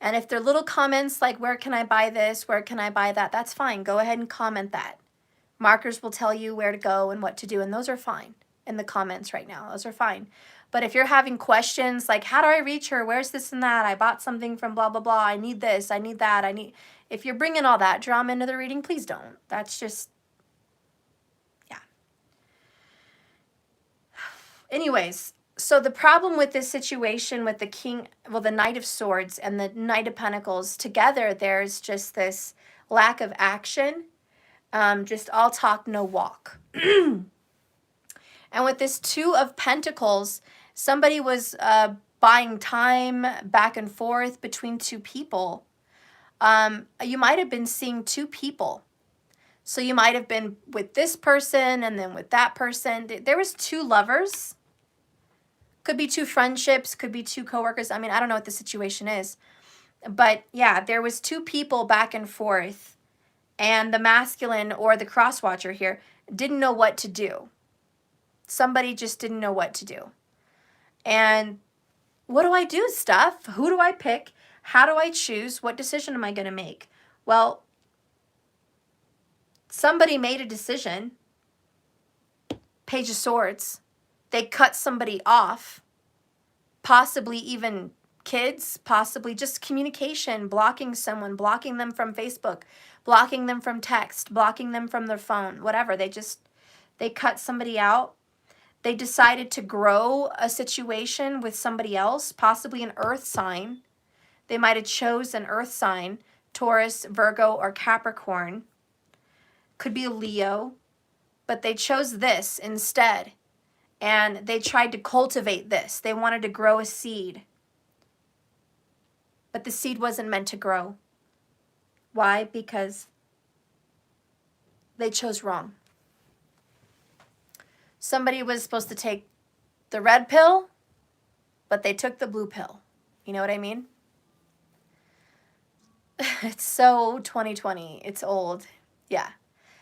And if they're little comments like, where can I buy this? Where can I buy that? That's fine. Go ahead and comment that. Markers will tell you where to go and what to do. And those are fine in the comments right now. Those are fine. But if you're having questions like, how do I reach her? Where's this and that? I bought something from blah, blah, blah. I need this. I need that. If you're bringing all that drama into the reading, please don't. That's just, yeah. Anyways. So the problem with this situation with the king, well, the Knight of Swords and the Knight of Pentacles together, there's just this lack of action, just all talk, no walk. And with this Two of Pentacles, somebody was buying time back and forth between two people. You might have been seeing two people. So you might have been with this person and then with that person. There was two lovers. Could be two friendships, could be two coworkers. I mean, I don't know what the situation is. But yeah, there was two people back and forth. And the masculine or the cross-watcher here didn't know what to do. Somebody just didn't know what to do. And what do I do, Steph? Who do I pick? How do I choose? What decision am I going to make? Well, somebody made a decision. Page of Swords. They cut somebody off, possibly even kids, possibly just communication, blocking someone, blocking them from Facebook, blocking them from text, blocking them from their phone, whatever. They cut somebody out. They decided to grow a situation with somebody else, possibly an earth sign. They might have chose an earth sign, Taurus, Virgo, or Capricorn. Could be a Leo, but they chose this instead. And they tried to cultivate this. They wanted to grow a seed. But the seed wasn't meant to grow. Why? Because they chose wrong. Somebody was supposed to take the red pill, but they took the blue pill. You know what I mean? It's so 2020. It's old. Yeah.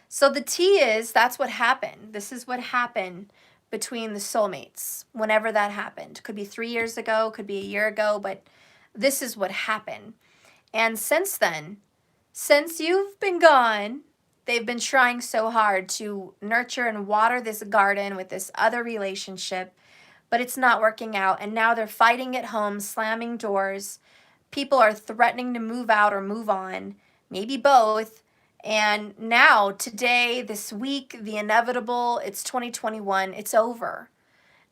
So the T is, that's what happened. This is what happened between the soulmates, whenever that happened. Could be 3 years ago, could be a year ago, but this is what happened. And since then, since you've been gone, they've been trying so hard to nurture and water this garden with this other relationship, but it's not working out. And now they're fighting at home, slamming doors. People are threatening to move out or move on, maybe both. And now, today, this week, the inevitable, it's 2021, it's over.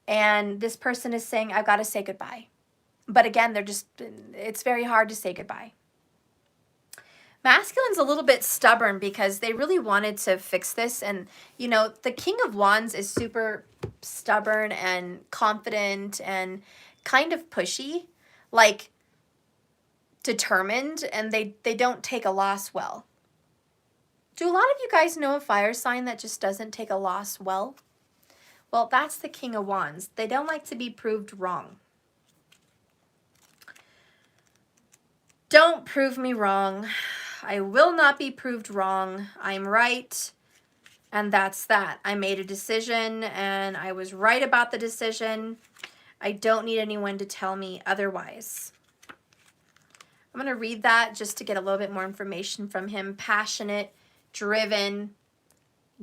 And this person is saying, I've got to say goodbye. But again, it's very hard to say goodbye. Masculine's a little bit stubborn because they really wanted to fix this. And, you know, the King of Wands is super stubborn and confident and kind of pushy, like determined, and they don't take a loss well. Do a lot of you guys know a fire sign that just doesn't take a loss well? Well, that's the King of Wands. They don't like to be proved wrong. Don't prove me wrong. I will not be proved wrong. I'm right, and that's that. I made a decision, and I was right about the decision. I don't need anyone to tell me otherwise. I'm going to read that just to get a little bit more information from him. Passionate, driven,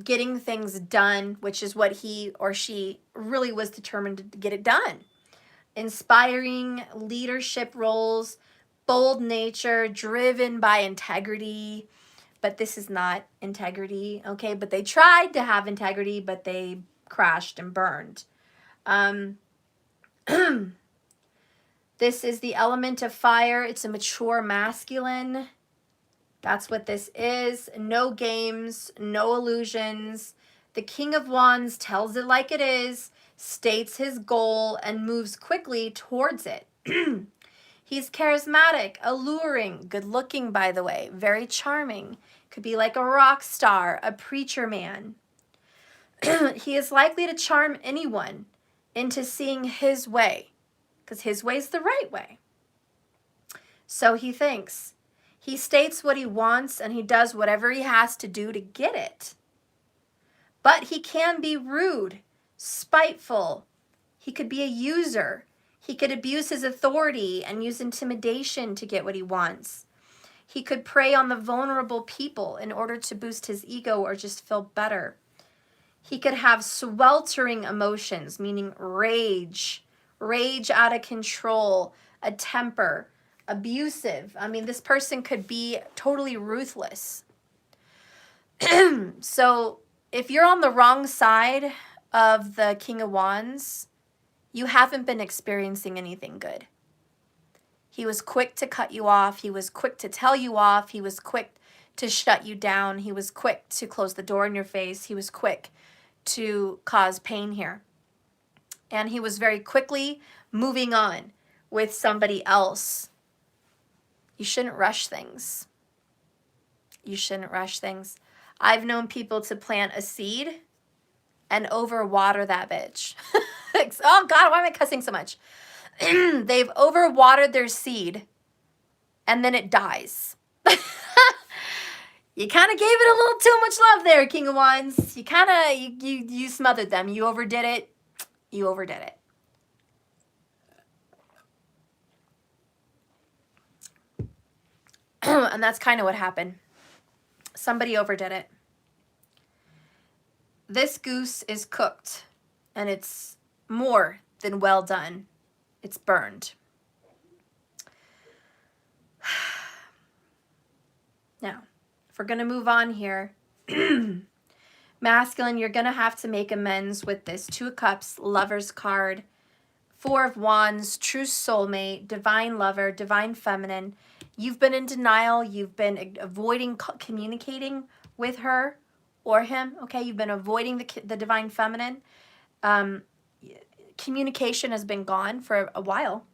getting things done, which is what he or she really was determined to get it done. Inspiring leadership roles, bold nature, driven by integrity, but this is not integrity, okay? But they tried to have integrity, but they crashed and burned. This is the element of fire. It's a mature masculine. That's what this is. No games, no illusions. The King of Wands tells it like it is, states his goal, and moves quickly towards it. He's charismatic, alluring, good-looking, by the way, very charming. Could be like a rock star, a preacher man. He is likely to charm anyone into seeing his way, because his way's the right way. So he thinks. He states what he wants, and he does whatever he has to do to get it. But he can be rude, spiteful. He could be a user. He could abuse his authority and use intimidation to get what he wants. He could prey on the vulnerable people in order to boost his ego or just feel better. He could have sweltering emotions, meaning rage out of control, a temper, abusive. I mean, this person could be totally ruthless. So if you're on the wrong side of the King of Wands, you haven't been experiencing anything good. He was quick to cut you off. He was quick to tell you off. He was quick to shut you down. He was quick to close the door in your face. He was quick to cause pain here. And he was very quickly moving on with somebody else. You shouldn't rush things. You shouldn't rush things. I've known people to plant a seed and overwater that bitch. Oh God, why am I cussing so much? They've overwatered their seed and then it dies. You kind of gave it a little too much love there, King of Wands. You kind of, you smothered them. You overdid it. You overdid it. And that's kind of what happened. Somebody overdid it. This goose is cooked, and it's more than well done. It's burned. Now, if we're going to move on here, masculine, you're going to have to make amends with this. 2 of Cups, Lover's card, 4 of Wands, true soulmate, divine lover, divine feminine. You've been in denial. You've been avoiding communicating with her or him. Okay, you've been avoiding the divine feminine. Communication has been gone for a while.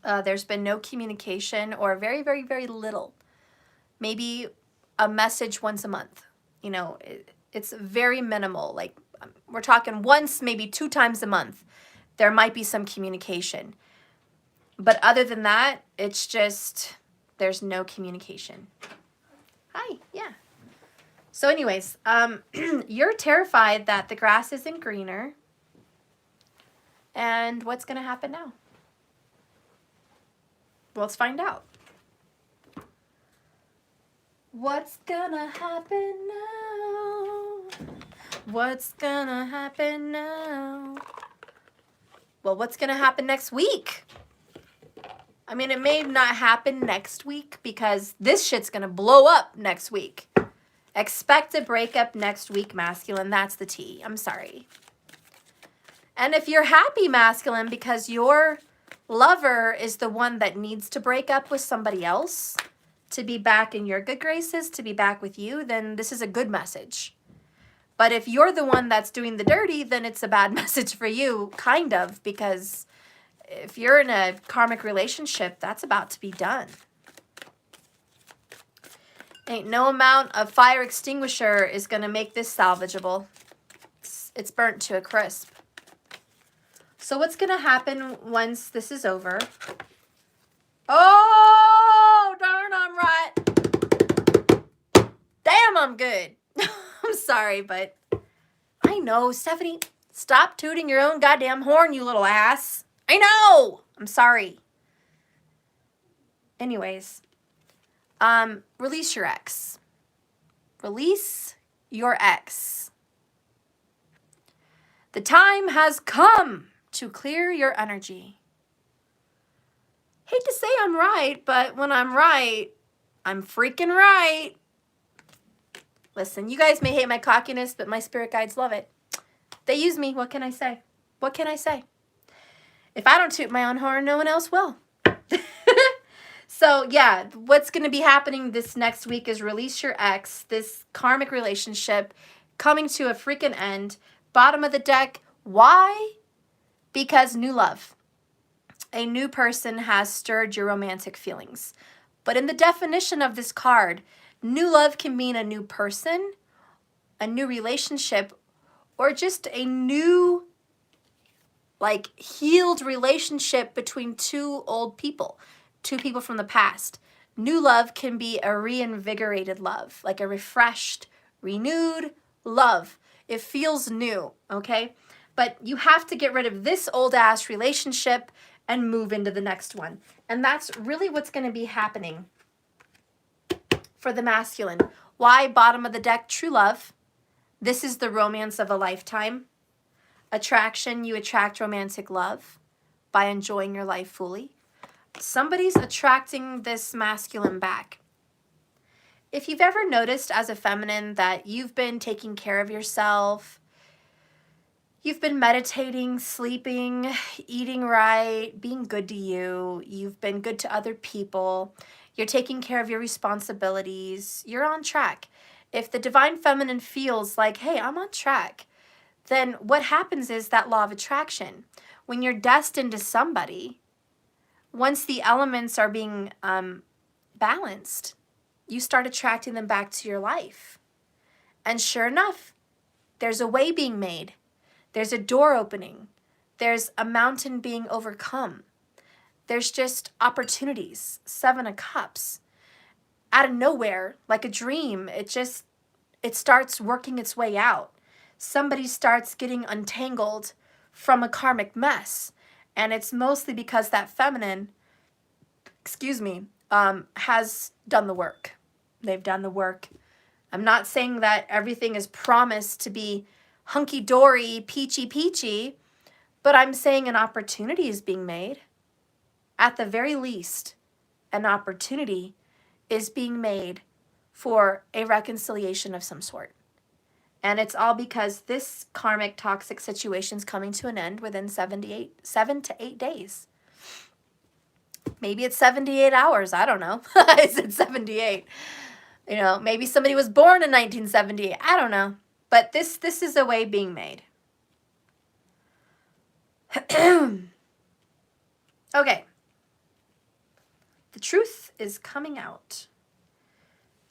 There's been no communication, or very, very, very little. Maybe a message once a month. You know, it's very minimal. Like, we're talking once, maybe 2 times a month. There might be some communication. But other than that, it's just, there's no communication. Hi, yeah. So anyways, you're terrified that the grass isn't greener. And what's going to happen now? Well, let's find out. What's going to happen now? What's going to happen now? Well, what's going to happen next week? I mean, it may not happen next week because this shit's going to blow up next week. Expect a breakup next week, masculine. That's the tea. I'm sorry. And if you're happy, masculine, because your lover is the one that needs to break up with somebody else to be back in your good graces, to be back with you, then this is a good message. But if you're the one that's doing the dirty, then it's a bad message for you, kind of, because if you're in a karmic relationship, that's about to be done. Ain't no amount of fire extinguisher is going to make this salvageable. It's burnt to a crisp. So what's going to happen once this is over? Oh, darn, I'm right. Damn, I'm good. I'm sorry, but I know, Stephanie. Stop tooting your own goddamn horn, you little ass. I know. I'm sorry. Anyways, release your ex. Release your ex. The time has come to clear your energy. Hate to say I'm right, but when I'm right, I'm freaking right. Listen, you guys may hate my cockiness, but my spirit guides love it. They use me. What can I say? What can I say? If I don't toot my own horn, no one else will. So, yeah, what's going to be happening this next week is release your ex, this karmic relationship coming to a freaking end. Bottom of the deck. Why? Because new love. A new person has stirred your romantic feelings. But in the definition of this card, new love can mean a new person, a new relationship, or just a new, like, healed relationship between two old people, two people from the past. New love can be a reinvigorated love, like a refreshed, renewed love. It feels new, okay? But you have to get rid of this old-ass relationship and move into the next one. And that's really what's going to be happening for the masculine. Why bottom of the deck? True love. This is the romance of a lifetime. Attraction, you attract romantic love by enjoying your life fully. Somebody's attracting this masculine back. If you've ever noticed as a feminine that you've been taking care of yourself, you've been meditating, sleeping, eating right, being good to you, you've been good to other people, you're taking care of your responsibilities, you're on track. If the divine feminine feels like, hey, I'm on track, then what happens is that law of attraction. When you're destined to somebody, once the elements are being balanced, you start attracting them back to your life. And sure enough, there's a way being made. There's a door opening. There's a mountain being overcome. There's just opportunities. 7 of Cups. Out of nowhere, like a dream, it starts working its way out. Somebody starts getting untangled from a karmic mess. And it's mostly because that feminine, has done the work. They've done the work. I'm not saying that everything is promised to be hunky-dory, peachy-peachy, but I'm saying an opportunity is being made. At the very least, an opportunity is being made for a reconciliation of some sort. And it's all because this karmic toxic situation is coming to an end within 7 to 8 days. Maybe it's 78 hours. I don't know. I said 78. You know, maybe somebody was born in 1978. I don't know. But this is a way being made. Okay. The truth is coming out.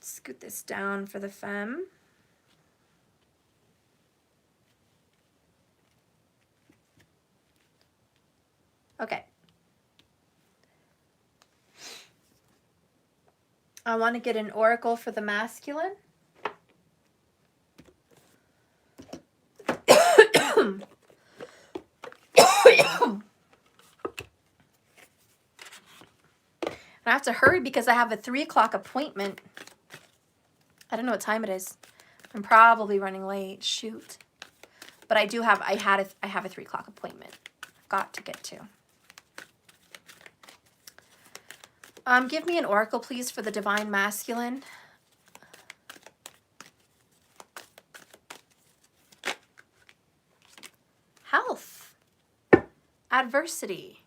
Scoot this down for the femme. Okay. I want to get an oracle for the masculine. I have to hurry because I have a 3 o'clock appointment. I don't know what time it is. I'm probably running late. Shoot. But I have a 3 o'clock appointment. I've forgot to get to. Give me an oracle, please, for the Divine Masculine. Health. Adversity.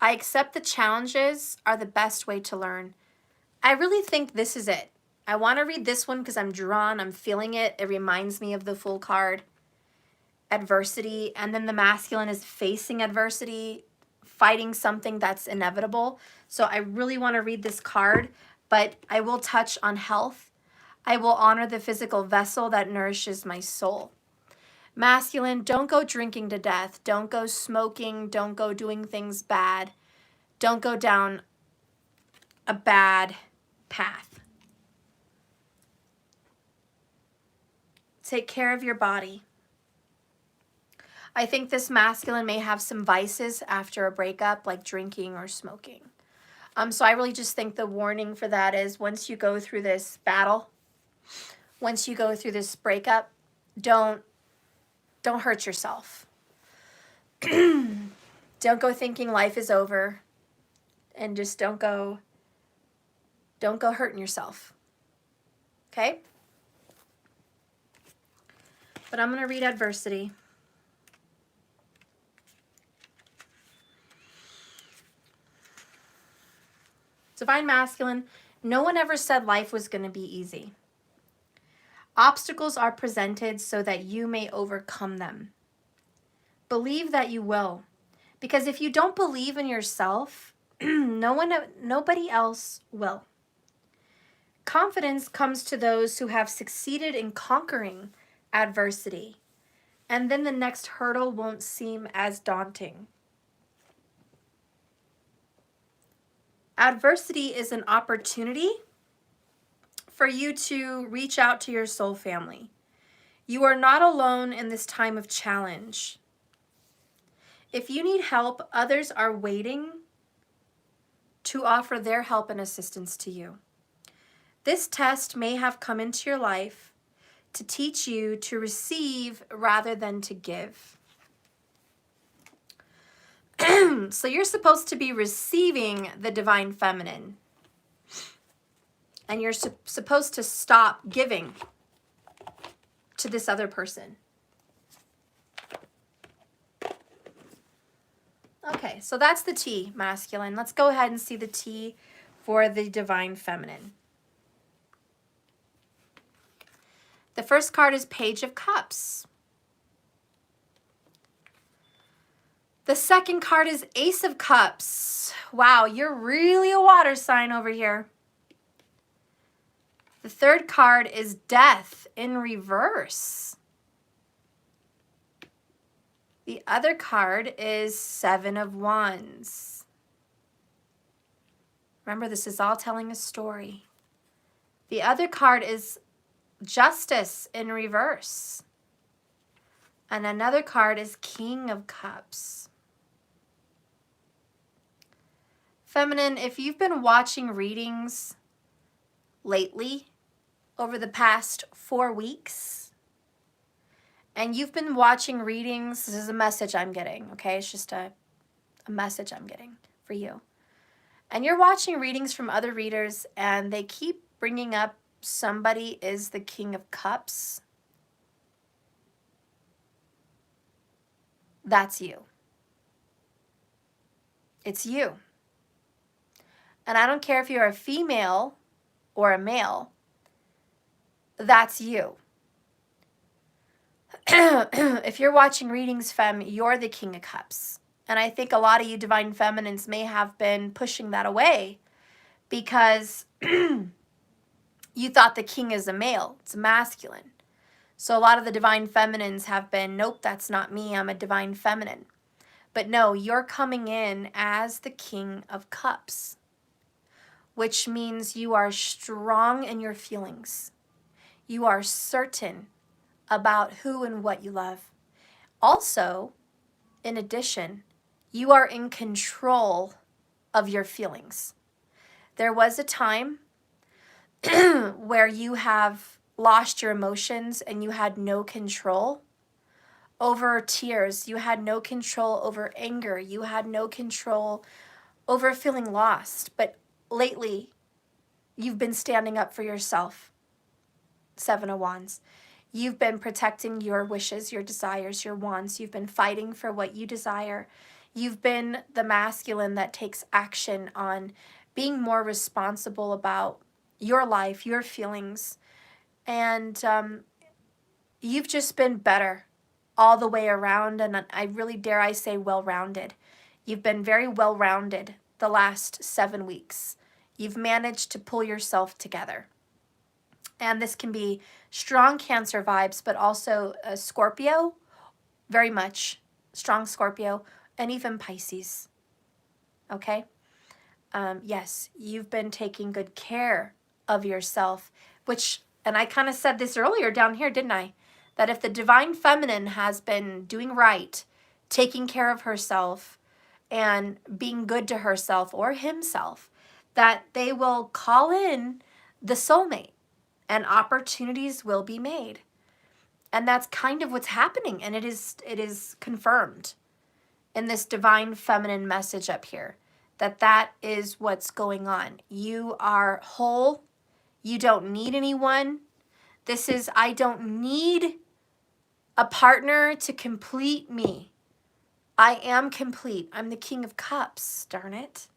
I accept the challenges are the best way to learn. I really think this is it. I want to read this one because I'm drawn, I'm feeling it. It reminds me of the Fool card. Adversity, and then the masculine is facing adversity, fighting something that's inevitable. So I really want to read this card, but I will touch on health. I will honor the physical vessel that nourishes my soul. Masculine, don't go drinking to death. Don't go smoking. Don't go doing things bad. Don't go down a bad path. Take care of your body. I think this masculine may have some vices after a breakup, like drinking or smoking. So I really just think the warning for that is once you go through this battle, once you go through this breakup, don't hurt yourself. Don't go thinking life is over, and just don't go hurting yourself. Okay? But I'm going to read adversity. Divine Masculine, no one ever said life was going to be easy. Obstacles are presented so that you may overcome them. Believe that you will. Because if you don't believe in yourself, nobody else will. Confidence comes to those who have succeeded in conquering adversity, and then the next hurdle won't seem as daunting. Adversity is an opportunity for you to reach out to your soul family. You are not alone in this time of challenge. If you need help, others are waiting to offer their help and assistance to you. This test may have come into your life to teach you to receive rather than to give. So you're supposed to be receiving the Divine Feminine. And you're supposed to stop giving to this other person. Okay, so that's the T, masculine. Let's go ahead and see the T for the Divine Feminine. The first card is Page of Cups. The second card is Ace of Cups. Wow, you're really a water sign over here. The third card is Death in reverse. The other card is Seven of Wands. Remember, this is all telling a story. The other card is Justice in reverse. And another card is King of Cups. Feminine, if you've been watching readings lately, over the past 4 weeks, and you've been watching readings, this is a message I'm getting, okay? It's just a message I'm getting for you. And you're watching readings from other readers, and they keep bringing up somebody is the King of Cups. That's you. It's you. And I don't care if you're a female or a male, that's you. If you're watching readings, femme, you're the King of Cups. And I think a lot of you Divine Feminines may have been pushing that away because you thought the king is a male, it's a masculine. So a lot of the Divine Feminines have been, nope, that's not me, I'm a Divine Feminine. But no, you're coming in as the King of Cups, which means you are strong in your feelings. You are certain about who and what you love. Also, in addition, you are in control of your feelings. There was a time where you have lost your emotions and you had no control over tears. You had no control over anger. You had no control over feeling lost. But lately, you've been standing up for yourself. 7 of Wands. You've been protecting your wishes, your desires, your wants. You've been fighting for what you desire. You've been the masculine that takes action on being more responsible about your life, your feelings. And you've just been better all the way around. And I really dare I say well-rounded. You've been very well-rounded the last 7 weeks. You've managed to pull yourself together. And this can be strong Cancer vibes, but also a Scorpio, very much strong Scorpio, and even Pisces. Okay? Yes, you've been taking good care of yourself, which, and I kind of said this earlier down here, didn't I? That if the divine feminine has been doing right, taking care of herself, and being good to herself or himself, that they will call in the soulmate. And opportunities will be made. And that's kind of what's happening. And it is confirmed in this divine feminine message up here. That is what's going on. You are whole. You don't need anyone. This is, I don't need a partner to complete me. I am complete. I'm the King of Cups, darn it.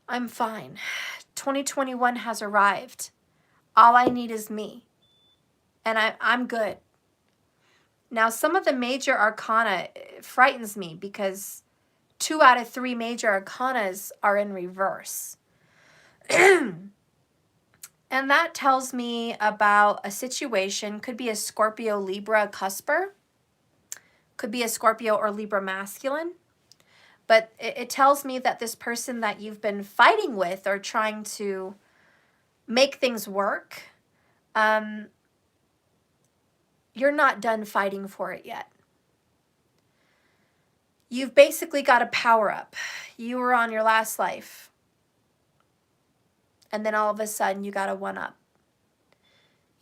I'm fine. 2021 has arrived. All I need is me, and I'm good. Now, some of the major arcana frightens me because 2 out of 3 major arcanas are in reverse. And that tells me about a situation, could be a Scorpio, Libra cusper, could be a Scorpio or Libra masculine, but it tells me that this person that you've been fighting with or trying to make things work, you're not done fighting for it yet. You've basically got a power up. You were on your last life. And then all of a sudden you got a 1-up.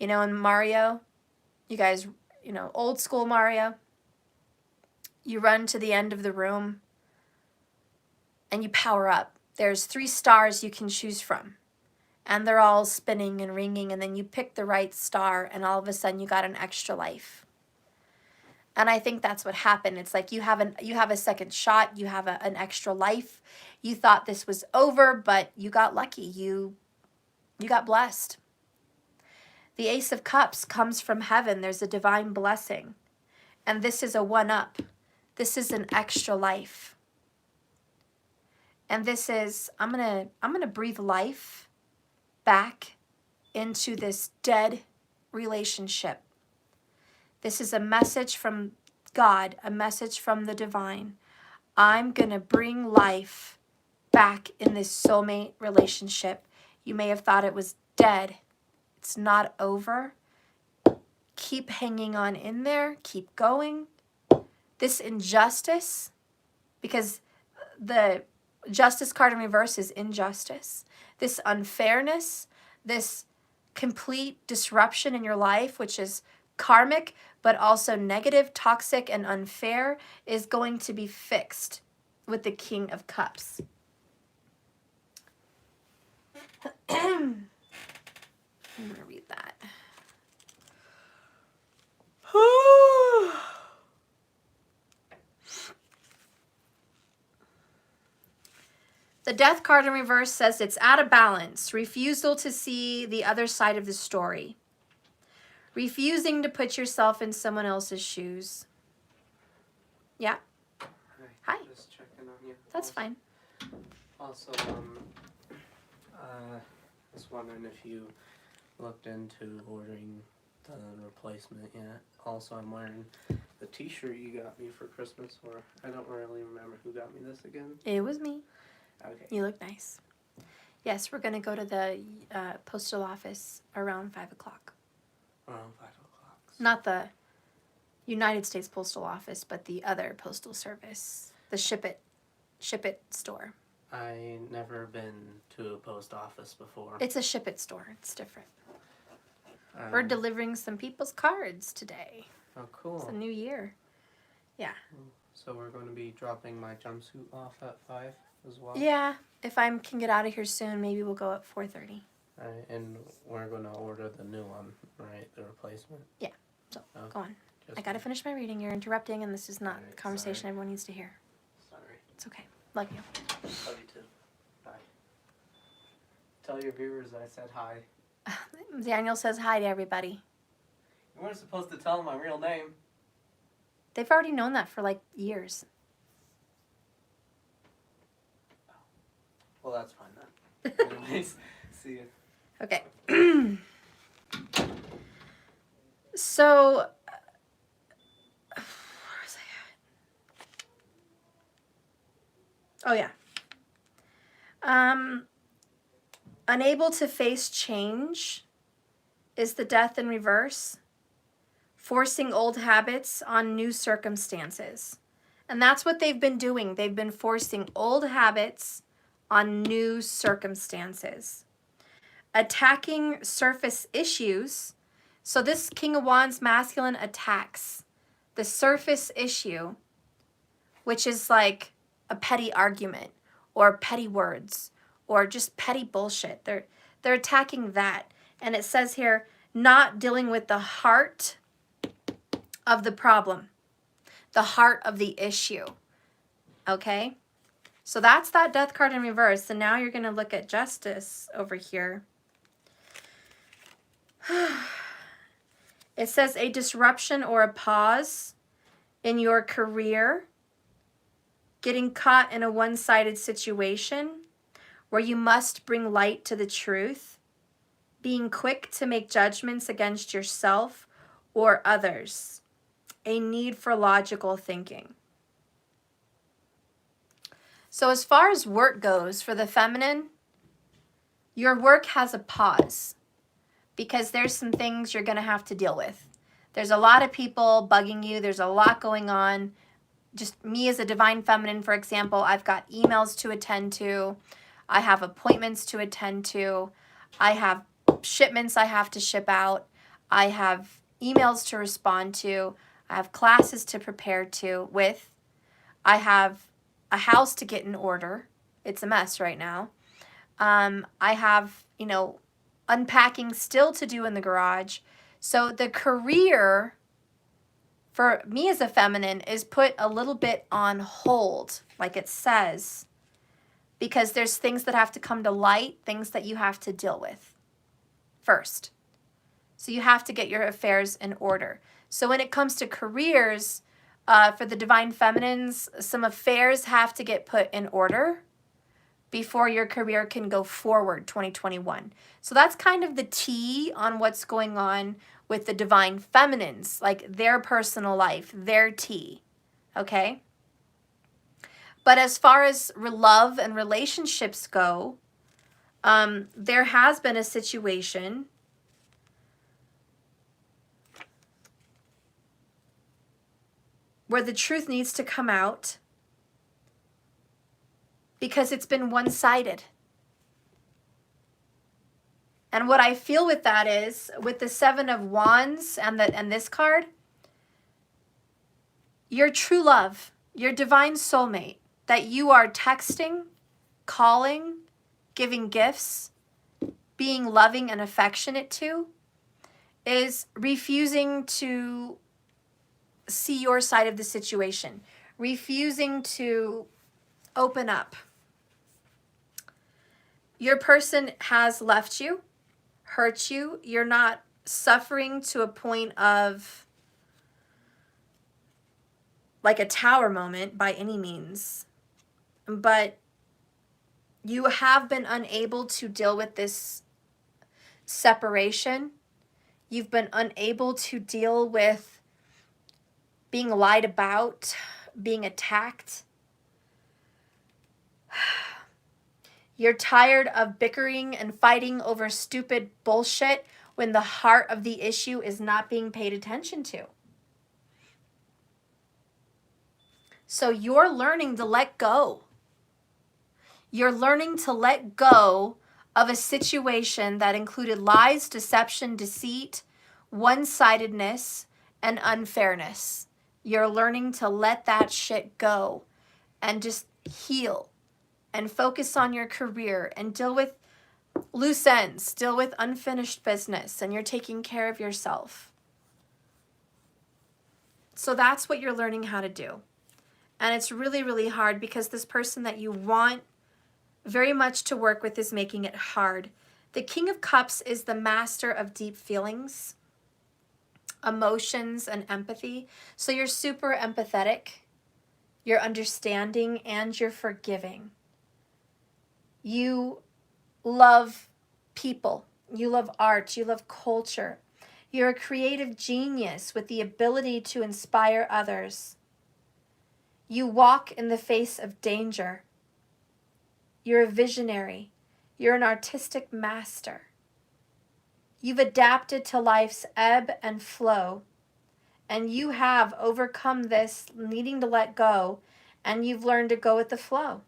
You know, in Mario, you guys, you know, old school Mario, you run to the end of the room and you power up. There's 3 stars you can choose from. And they're all spinning and ringing, and then you pick the right star, and all of a sudden you got an extra life. And I think that's what happened. It's like you have a second shot, you have an extra life. You thought this was over, but you got lucky. You got blessed. The Ace of Cups comes from heaven. There's a divine blessing. And this is a 1-up. This is an extra life. And this is, I'm gonna breathe life back into this dead relationship. This is a message from God, a message from the divine. I'm going to bring life back in this soulmate relationship. You may have thought it was dead. It's not over. Keep hanging on in there. Keep going. This injustice, because the Justice card in reverse is injustice. This unfairness, this complete disruption in your life, which is karmic, but also negative, toxic, and unfair, is going to be fixed with the King of Cups. I'm going to read that. The Death card in reverse says it's out of balance. Refusal to see the other side of the story. Refusing to put yourself in someone else's shoes. Yeah? Hi. Just checking on you. That's fine. Also, was wondering if you looked into ordering the replacement yet. Also, I'm wearing the t-shirt you got me for Christmas, or I don't really remember who got me this again. It was me. Okay. You look nice. Yes, we're going to go to the postal office around 5 o'clock. Around 5 o'clock. Not the United States Postal Office, but the other postal service. The Ship It store. I never been to a post office before. It's a Ship It store. It's different. We're delivering some people's cards today. Oh, cool. It's a new year. Yeah. So we're going to be dropping my jumpsuit off at 5 as well? Yeah. If I can get out of here soon, maybe we'll go at 4:30. Alright, and we're going to order the new one, right? The replacement? Yeah. So, go on. Just I got to finish my reading. You're interrupting, and this is not Alright, the conversation sorry. everyone needs to hear. Sorry. It's okay. Love you. Love you too. Bye. Tell your viewers I said hi. Daniel says hi to everybody. You weren't supposed to tell them my real name. They've already known that for like years. Well, that's fine then. Anyways, see you. Okay. So, where was I at? Oh, yeah. Unable to face change is the death in reverse. Forcing old habits on new circumstances. And that's what they've been doing. They've been forcing old habits on new circumstances. Attacking surface issues. So this King of Wands masculine attacks the surface issue, which is like a petty argument or petty words or just petty bullshit. They're attacking that. And it says here, not dealing with the heart of the problem, the heart of the issue. Okay? So that's that death card in reverse. And now you're going to look at justice over here. It says a disruption or a pause in your career, getting caught in a one-sided situation where you must bring light to the truth, being quick to make judgments against yourself or others, a need for logical thinking. So as far as work goes for the feminine, your work has a pause because there's some things you're going to have to deal with. There's a lot of people bugging you. There's a lot going on. Just me as a divine feminine, for example, I've got emails to attend to. I have appointments to attend to. I have shipments I have to ship out. I have emails to respond to. I have classes to prepare with. I have a house to get in order. It's a mess right now. I have, unpacking still to do in the garage. So the career for me as a feminine is put a little bit on hold, like it says, because there's things that have to come to light, things that you have to deal with first. So you have to get your affairs in order. So when it comes to careers, for the divine feminines, some affairs have to get put in order before your career can go forward 2021. So that's kind of the tea on what's going on with the divine feminines, like their personal life, their tea, okay? But as far as love and relationships go, there has been a situation where the truth needs to come out because it's been one-sided. And what I feel with that is, with the Seven of Wands and this card, your true love, your divine soulmate that you are texting, calling, giving gifts, being loving and affectionate to, is refusing to see your side of the situation, refusing to open up. Your person has left you, hurt you. You're not suffering to a point of like a tower moment by any means, but you have been unable to deal with this separation. You've been unable to deal with being lied about, being attacked. You're tired of bickering and fighting over stupid bullshit when the heart of the issue is not being paid attention to. So you're learning to let go. You're learning to let go of a situation that included lies, deception, deceit, one-sidedness, and unfairness. You're learning to let that shit go and just heal and focus on your career and deal with loose ends, deal with unfinished business, and you're taking care of yourself. So that's what you're learning how to do. And it's really, really hard because this person that you want very much to work with is making it hard. The King of Cups is the master of deep feelings, emotions, and empathy. So you're super empathetic, you're understanding, and you're forgiving. You love people, you love art, you love culture. You're a creative genius with the ability to inspire others. You walk in the face of danger. You're a visionary. You're an artistic master. You've adapted to life's ebb and flow, and you have overcome this needing to let go, and you've learned to go with the flow.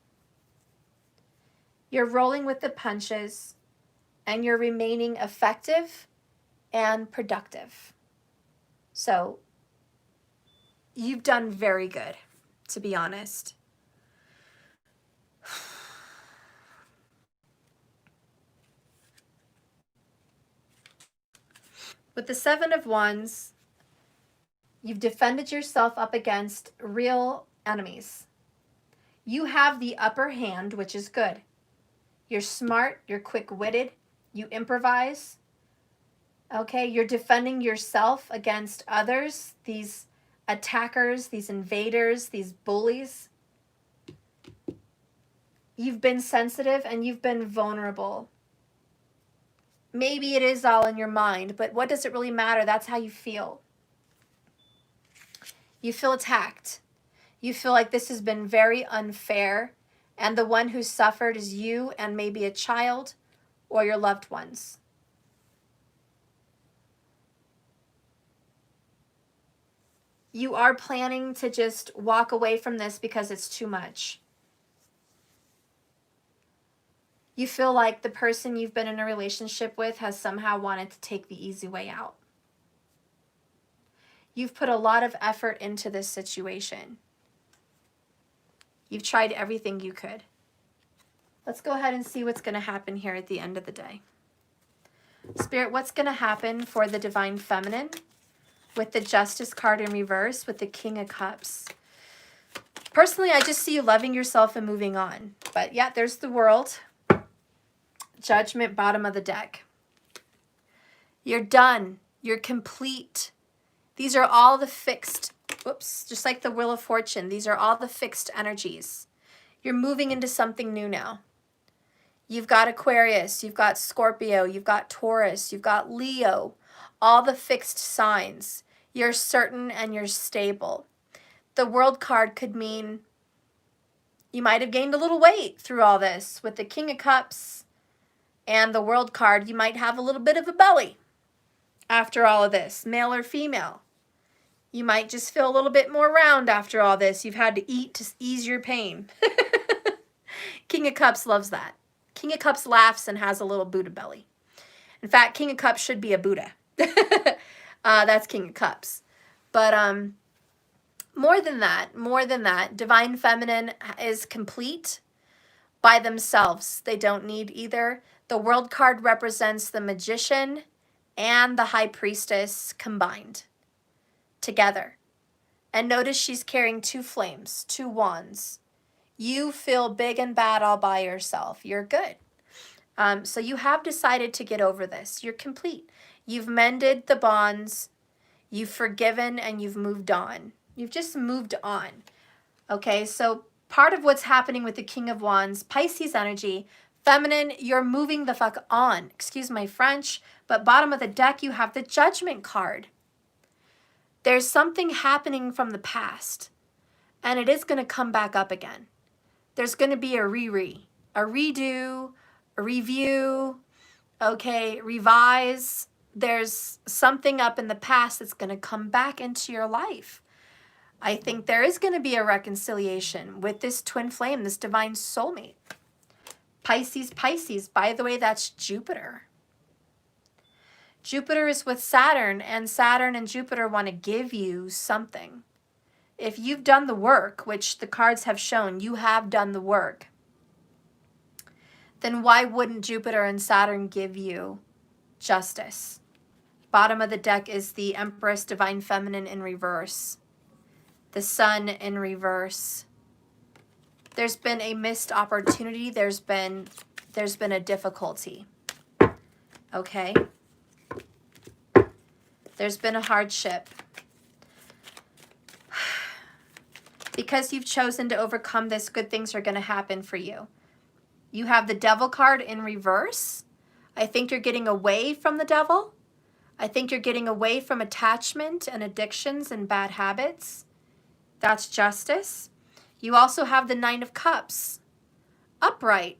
You're rolling with the punches, and you're remaining effective and productive. So you've done very good, to be honest. With the Seven of Wands, you've defended yourself up against real enemies. You have the upper hand, which is good. You're smart, you're quick-witted, you improvise. Okay, you're defending yourself against others, these attackers, these invaders, these bullies. You've been sensitive and you've been vulnerable. Maybe it is all in your mind, but what does it really matter? That's how you feel. You feel attacked. You feel like this has been very unfair, and the one who suffered is you and maybe a child or your loved ones. You are planning to just walk away from this because it's too much. You feel like the person you've been in a relationship with has somehow wanted to take the easy way out. You've put a lot of effort into this situation. You've tried everything you could. Let's go ahead and see what's going to happen here at the end of the day. Spirit, what's going to happen for the Divine Feminine with the Justice card in reverse with the King of Cups? Personally, I just see you loving yourself and moving on. But yeah, there's the World. Judgment, bottom of the deck. You're done. You're complete. These are all the fixed, just like the Wheel of Fortune. These are all the fixed energies. You're moving into something new now. You've got Aquarius, you've got Scorpio, you've got Taurus, you've got Leo, all the fixed signs. You're certain and you're stable. The World card could mean you might have gained a little weight through all this. With the King of Cups and the World card, you might have a little bit of a belly after all of this, male or female. You might just feel a little bit more round after all this. You've had to eat to ease your pain. King of Cups loves that. King of Cups laughs and has a little Buddha belly. In fact, King of Cups should be a Buddha. That's King of Cups. But more than that, Divine Feminine is complete by themselves. They don't need either. The World card represents the Magician and the High Priestess combined together. And notice she's carrying two flames, two wands. You feel big and bad all by yourself. You're good. So you have decided to get over this. You're complete. You've mended the bonds. You've forgiven and you've moved on. You've just moved on. Okay, so part of what's happening with the King of Wands, Pisces energy, feminine, you're moving the fuck on. Excuse my French, but bottom of the deck, you have the Judgment card. There's something happening from the past, and it is going to come back up again. There's going to be a redo, a review, okay, revise. There's something up in the past that's going to come back into your life. I think there is going to be a reconciliation with this twin flame, this divine soulmate. Pisces, by the way, that's Jupiter. Jupiter is with Saturn, and Saturn and Jupiter want to give you something. If you've done the work, which the cards have shown you have done the work, then why wouldn't Jupiter and Saturn give you justice? Bottom of the deck is the Empress, Divine Feminine in reverse. The Sun in reverse. There's been a missed opportunity. There's been a difficulty. Okay? There's been a hardship. Because you've chosen to overcome this, good things are going to happen for you. You have the Devil card in reverse. I think you're getting away from the devil. I think you're getting away from attachment and addictions and bad habits. That's justice. You also have the Nine of Cups. Upright.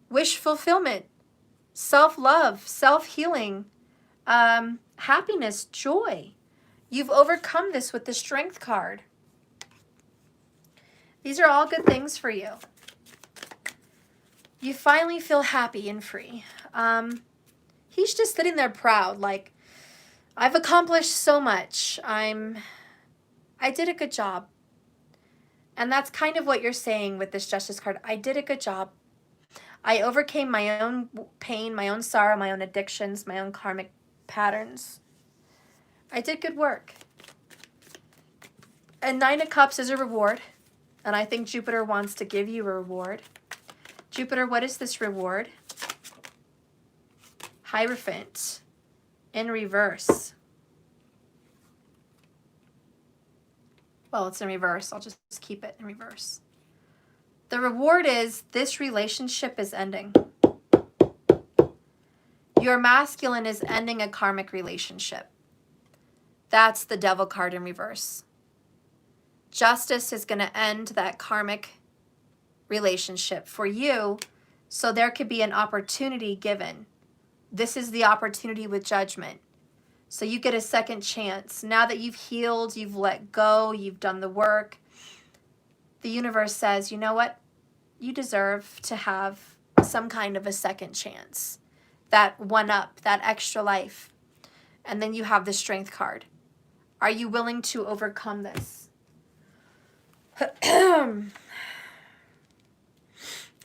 Wish fulfillment. Self-love. Self-healing. Happiness. Joy. You've overcome this with the Strength card. These are all good things for you. You finally feel happy and free. He's just sitting there proud, like, I've accomplished so much. I did a good job. And that's kind of what you're saying with this Justice card. I did a good job. I overcame my own pain, my own sorrow, my own addictions, my own karmic patterns. I did good work. And Nine of Cups is a reward. And I think Jupiter wants to give you a reward. Jupiter, what is this reward? Hierophant in reverse. Well, it's in reverse. I'll just keep it in reverse. The reward is this relationship is ending. Your masculine is ending a karmic relationship. That's the Devil card in reverse. Justice is going to end that karmic relationship for you, so there could be an opportunity given. This is the opportunity with Judgment. So you get a second chance. Now that you've healed, you've let go, you've done the work, the universe says, you know what? You deserve to have some kind of a second chance. That one up, that extra life. And then you have the Strength card. Are you willing to overcome this? A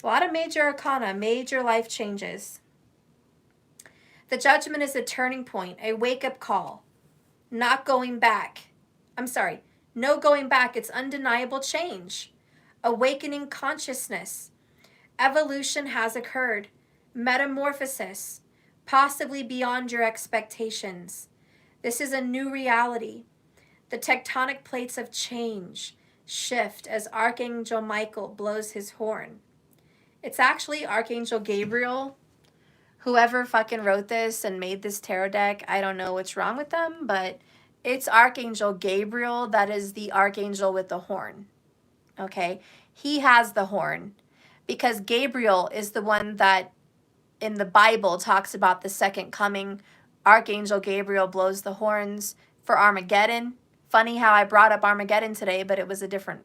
lot of major arcana, major life changes. The Judgment is a turning point, a wake-up call. Not going back. I'm sorry, no going back. It's undeniable change. Awakening consciousness. Evolution has occurred. Metamorphosis, possibly beyond your expectations. This is a new reality. The tectonic plates of change shift as Archangel Michael blows his horn. It's actually Archangel Gabriel. Whoever fucking wrote this and made this tarot deck, I don't know what's wrong with them, but it's Archangel Gabriel that is the archangel with the horn. Okay? He has the horn because Gabriel is the one that in the Bible talks about the second coming. Archangel Gabriel blows the horns for Armageddon. Funny how I brought up Armageddon today, but it was a different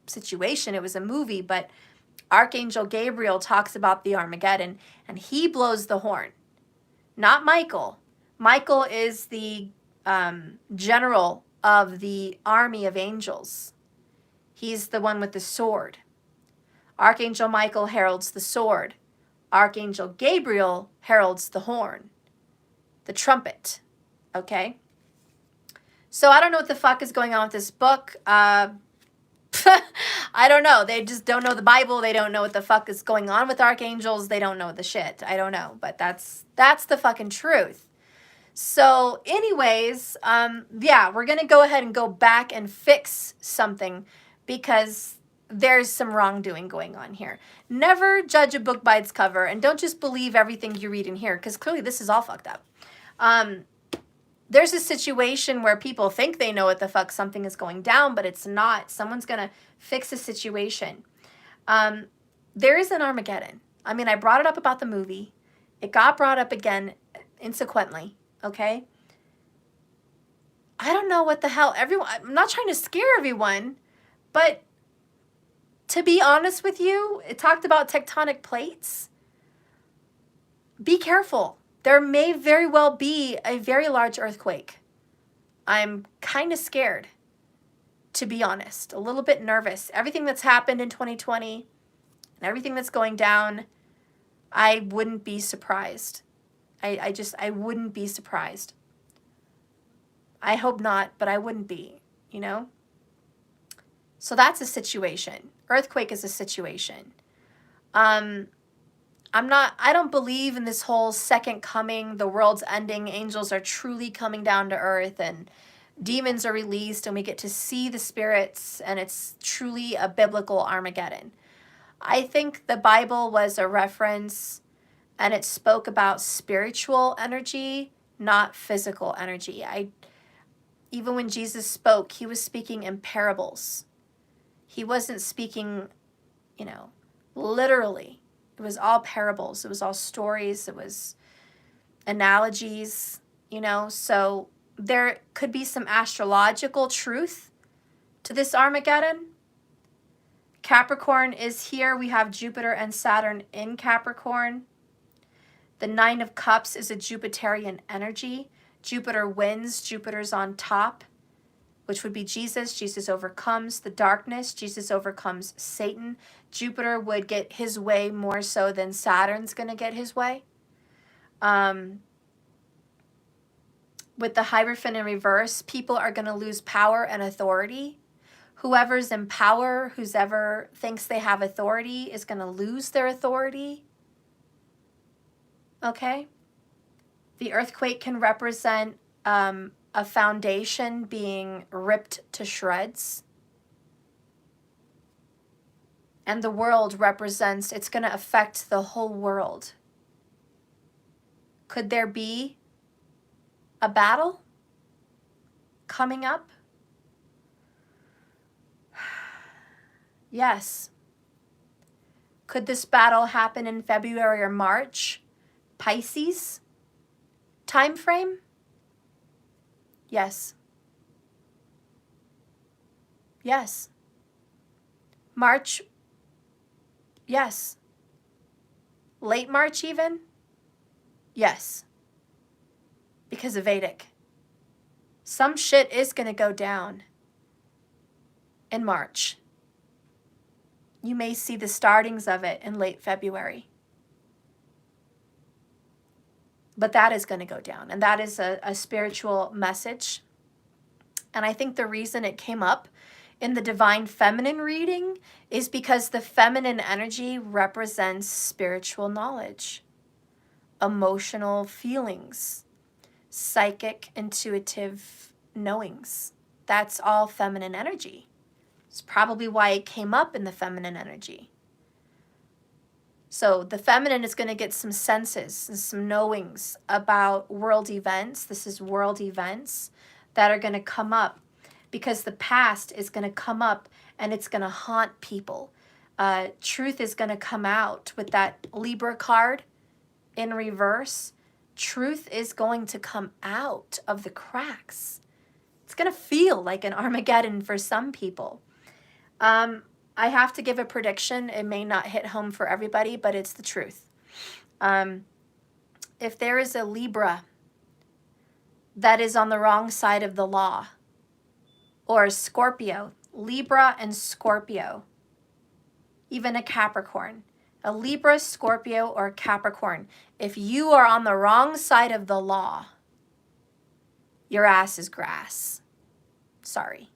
situation. It was a movie, but Archangel Gabriel talks about the Armageddon, and he blows the horn. Not Michael. Michael is the general of the army of angels. He's the one with the sword. Archangel Michael heralds the sword. Archangel Gabriel heralds the horn, the trumpet. Okay? So I don't know what the fuck is going on with this book. I don't know. They just don't know the Bible. They don't know what the fuck is going on with archangels. They don't know the shit. I don't know. But that's the fucking truth. So anyways, yeah, we're going to go ahead and go back and fix something because there's some wrongdoing going on here. Never judge a book by its cover, and don't just believe everything you read in here because clearly this is all fucked up. There's a situation where people think they know what the fuck something is going down, but it's not. Someone's going to fix a situation. There is an Armageddon. I mean, I brought it up about the movie. It got brought up again insequently, okay? I don't know what the hell. I'm not trying to scare everyone, but to be honest with you, it talked about tectonic plates. Be careful. There may very well be a very large earthquake. I'm kind of scared, to be honest, a little bit nervous. Everything that's happened in 2020 and everything that's going down, I wouldn't be surprised. I wouldn't be surprised. I hope not, but I wouldn't be, you know? So that's a situation. Earthquake is a situation. I don't believe in this whole second coming, the world's ending, angels are truly coming down to earth and demons are released and we get to see the spirits and it's truly a biblical Armageddon. I think the Bible was a reference and it spoke about spiritual energy, not physical energy. Even when Jesus spoke, he was speaking in parables. He wasn't speaking, literally. It was all parables. It was all stories. It was analogies, So there could be some astrological truth to this Armageddon. Capricorn is here. We have Jupiter and Saturn in Capricorn. The Nine of Cups is a Jupiterian energy. Jupiter wins. Jupiter's on top, which would be Jesus. Jesus overcomes the darkness. Jesus overcomes Satan. Jupiter would get his way more so than Saturn's going to get his way. With the Hierophant in reverse, people are going to lose power and authority. Whoever's in power, whoever thinks they have authority is going to lose their authority. Okay? The earthquake can represent a foundation being ripped to shreds. And the world represents, it's going to affect the whole world. Could there be a battle coming up? Yes. Could this battle happen in February or March? Pisces time frame? Yes. Yes. March? Yes. Late March even? Yes. Because of Vedic. Some shit is going to go down in March. You may see the startings of it in late February. But that is going to go down. And that is a spiritual message. And I think the reason it came up in the Divine Feminine reading is because the feminine energy represents spiritual knowledge, emotional feelings, psychic, intuitive knowings. That's all feminine energy. It's probably why it came up in the feminine energy. So the feminine is going to get some senses and some knowings about world events. This is world events that are going to come up because the past is going to come up and it's going to haunt people. Truth is going to come out with that Libra card in reverse. Truth is going to come out of the cracks. It's going to feel like an Armageddon for some people. I have to give a prediction. It may not hit home for everybody, but it's the truth. If there is a Libra that is on the wrong side of the law, or a Scorpio, Libra and Scorpio, even a Capricorn, a Libra, Scorpio, or Capricorn, if you are on the wrong side of the law, your ass is grass. Sorry.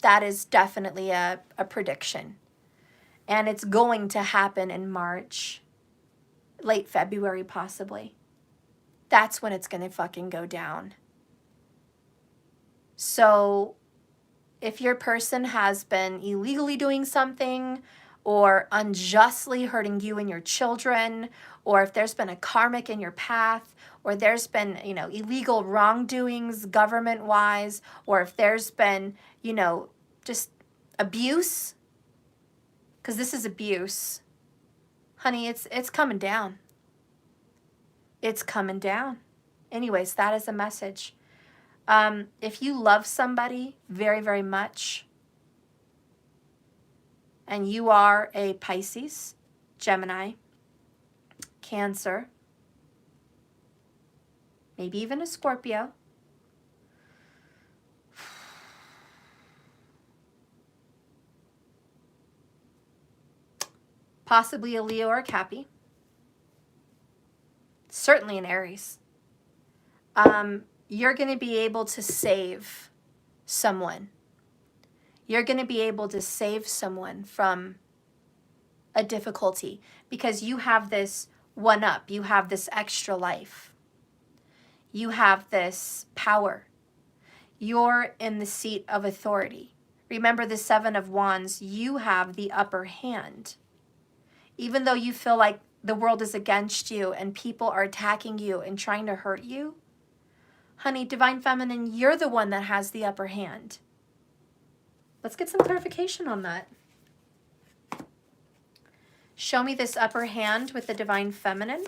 That is definitely a prediction. And it's going to happen in March, late February possibly. That's when it's going to fucking go down. So if your person has been illegally doing something or unjustly hurting you and your children, or if there's been a karmic in your path, or there's been, illegal wrongdoings government-wise, or if there's been, just abuse, because this is abuse. Honey, it's coming down. It's coming down. Anyways, that is a message. If you love somebody very, very much, and you are a Pisces, Gemini, Cancer, maybe even a Scorpio. Possibly a Leo or a Cappy. Certainly an Aries. You're going to be able to save someone. You're going to be able to save someone from a difficulty because you have this one up. You have this extra life. You have this power. You're in the seat of authority. Remember the Seven of Wands, you have the upper hand. Even though you feel like the world is against you and people are attacking you and trying to hurt you, honey, Divine Feminine, you're the one that has the upper hand. Let's get some clarification on that. Show me this upper hand with the Divine Feminine.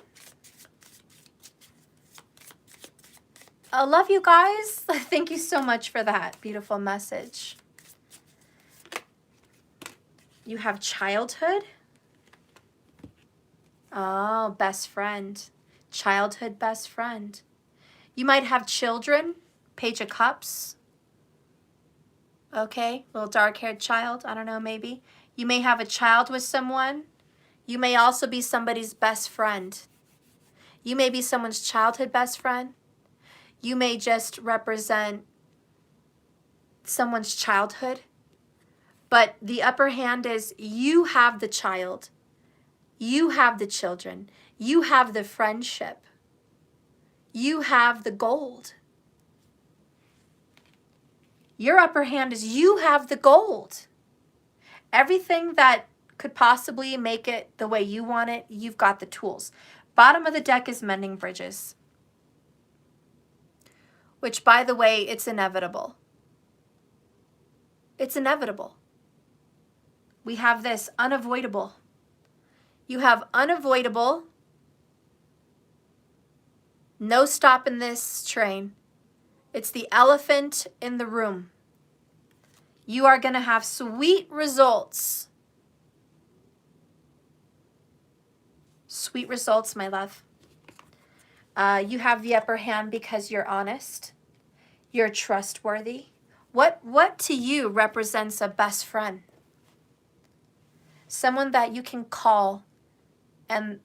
I love you guys. Thank you so much for that beautiful message. You have childhood. Oh, best friend. Childhood best friend. You might have children. Page of Cups. Okay, little dark-haired child. I don't know, maybe. You may have a child with someone. You may also be somebody's best friend. You may be someone's childhood best friend. You may just represent someone's childhood. But the upper hand is you have the child. You have the children. You have the friendship. You have the gold. Your upper hand is you have the gold. Everything that could possibly make it the way you want it, you've got the tools. Bottom of the deck is mending bridges. Which, by the way, it's inevitable. It's inevitable. We have this unavoidable. You have unavoidable. No stopping this train. It's the elephant in the room. You are going to have sweet results. Sweet results, my love. You have the upper hand because you're honest. You're trustworthy. What to you represents a best friend? Someone that you can call and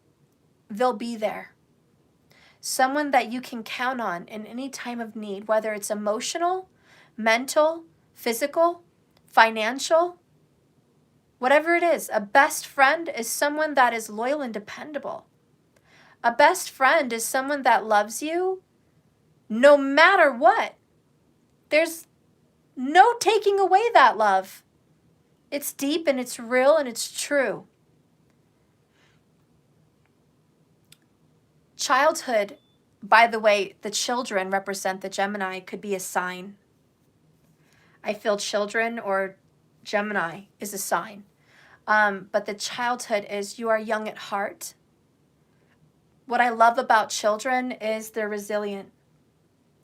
they'll be there. Someone that you can count on in any time of need, whether it's emotional, mental, physical, financial, whatever it is. A best friend is someone that is loyal and dependable. A best friend is someone that loves you no matter what. There's no taking away that love. It's deep and it's real and it's true. Childhood, by the way, the children represent the Gemini, could be a sign. I feel children or Gemini is a sign. But the childhood is you are young at heart. What I love about children is they're resilient.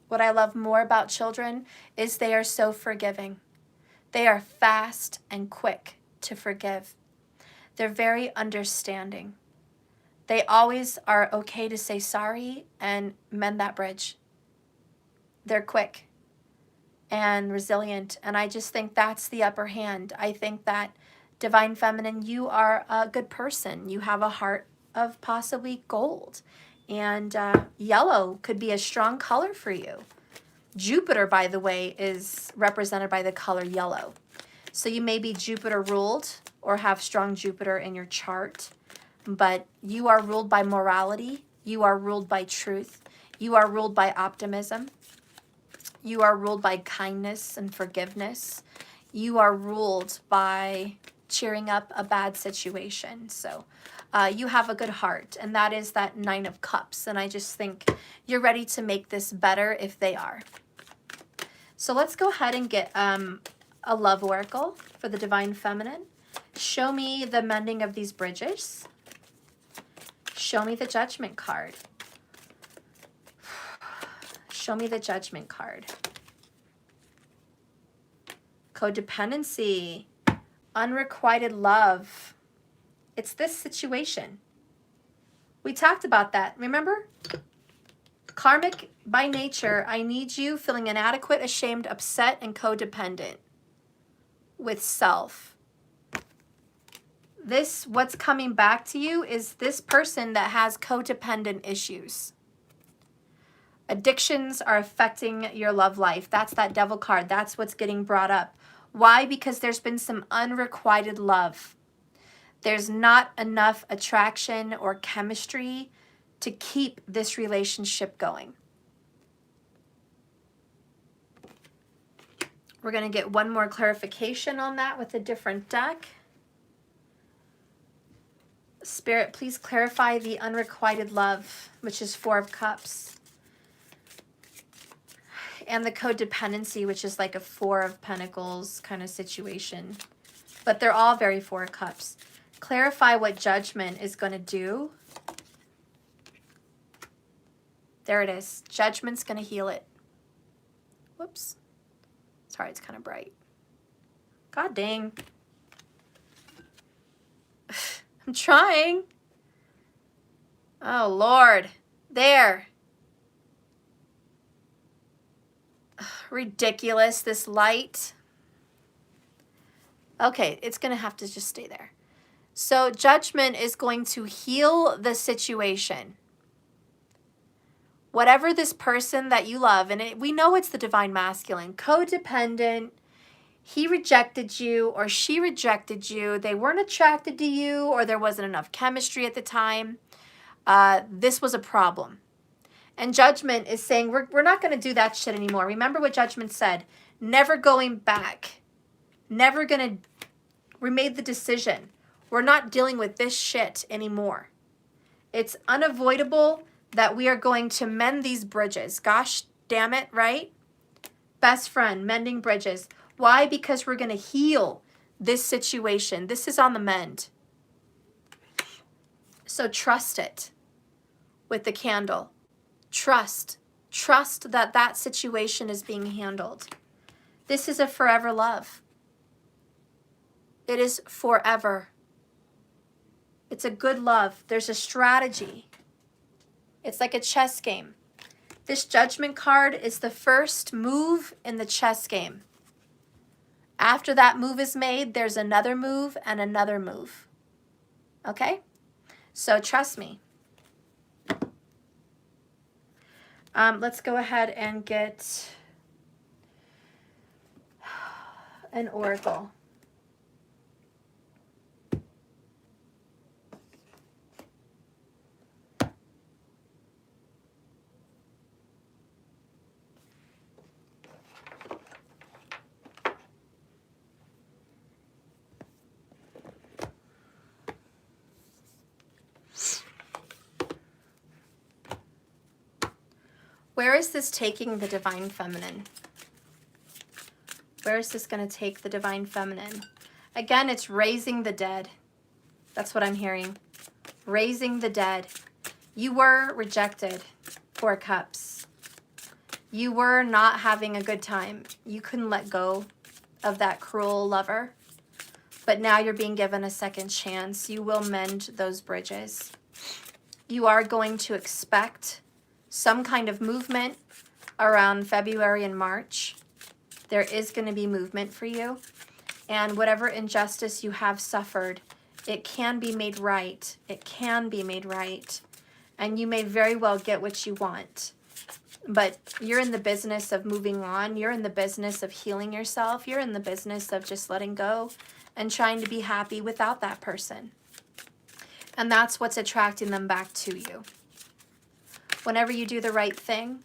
What I love more about children is they are so forgiving. They are fast and quick to forgive. They're very understanding. They always are okay to say sorry and mend that bridge. They're quick and resilient, and I just think that's the upper hand. I think that Divine Feminine, you are a good person. You have a heart of possibly gold, and yellow could be a strong color for you. Jupiter, by the way, is represented by the color yellow. So you may be Jupiter ruled or have strong Jupiter in your chart, but you are ruled by morality. You are ruled by truth. You are ruled by optimism. You are ruled by kindness and forgiveness. You are ruled by cheering up a bad situation. So you have a good heart, and that is that Nine of Cups. And I just think you're ready to make this better if they are. So let's go ahead and get a love oracle for the Divine Feminine. Show me the mending of these bridges. Show me the Judgment card. Show me the Judgment card. Codependency. Unrequited love. It's this situation. We talked about that, remember? Karmic by nature, I need you feeling inadequate, ashamed, upset, and codependent with self. This, what's coming back to you is this person that has codependent issues. Addictions are affecting your love life. That's that devil card. That's what's getting brought up. Why? Because there's been some unrequited love. There's not enough attraction or chemistry to keep this relationship going. We're going to get one more clarification on that with a different deck. Spirit, please clarify the unrequited love, which is 4 of Cups. And the codependency, which is like a 4 of Pentacles kind of situation. But they're all very 4 of Cups. Clarify what Judgment is going to do. There it is. Judgment's going to heal it. Whoops. Sorry, it's kind of bright. God dang. I'm trying. Oh, Lord. There. Ridiculous, this light. Okay, it's going to have to just stay there. So Judgment is going to heal the situation. Whatever this person that you love, and we know it's the Divine Masculine, codependent, he rejected you or she rejected you, they weren't attracted to you, or there wasn't enough chemistry at the time. This was a problem. And Judgment is saying, we're not going to do that shit anymore. Remember what Judgment said. Never going back. Never going to... We made the decision. We're not dealing with this shit anymore. It's unavoidable that we are going to mend these bridges. Gosh damn it, right? Best friend, mending bridges. Why? Because we're going to heal this situation. This is on the mend. So trust it with the candle. Trust. Trust that that situation is being handled. This is a forever love. It is forever. It's a good love. There's a strategy. It's like a chess game. This Judgment card is the first move in the chess game. After that move is made, there's another move and another move. Okay? So trust me. Let's go ahead and get an oracle. Where is this taking the Divine Feminine? Where is this going to take the Divine Feminine? Again, it's raising the dead. That's what I'm hearing. Raising the dead. You were rejected. 4 Cups. You were not having a good time. You couldn't let go of that cruel lover. But now you're being given a second chance. You will mend those bridges. You are going to expect some kind of movement around February and March. There is going to be movement for you. And whatever injustice you have suffered, it can be made right. It can be made right. And you may very well get what you want. But you're in the business of moving on. You're in the business of healing yourself. You're in the business of just letting go and trying to be happy without that person. And that's what's attracting them back to you. Whenever you do the right thing,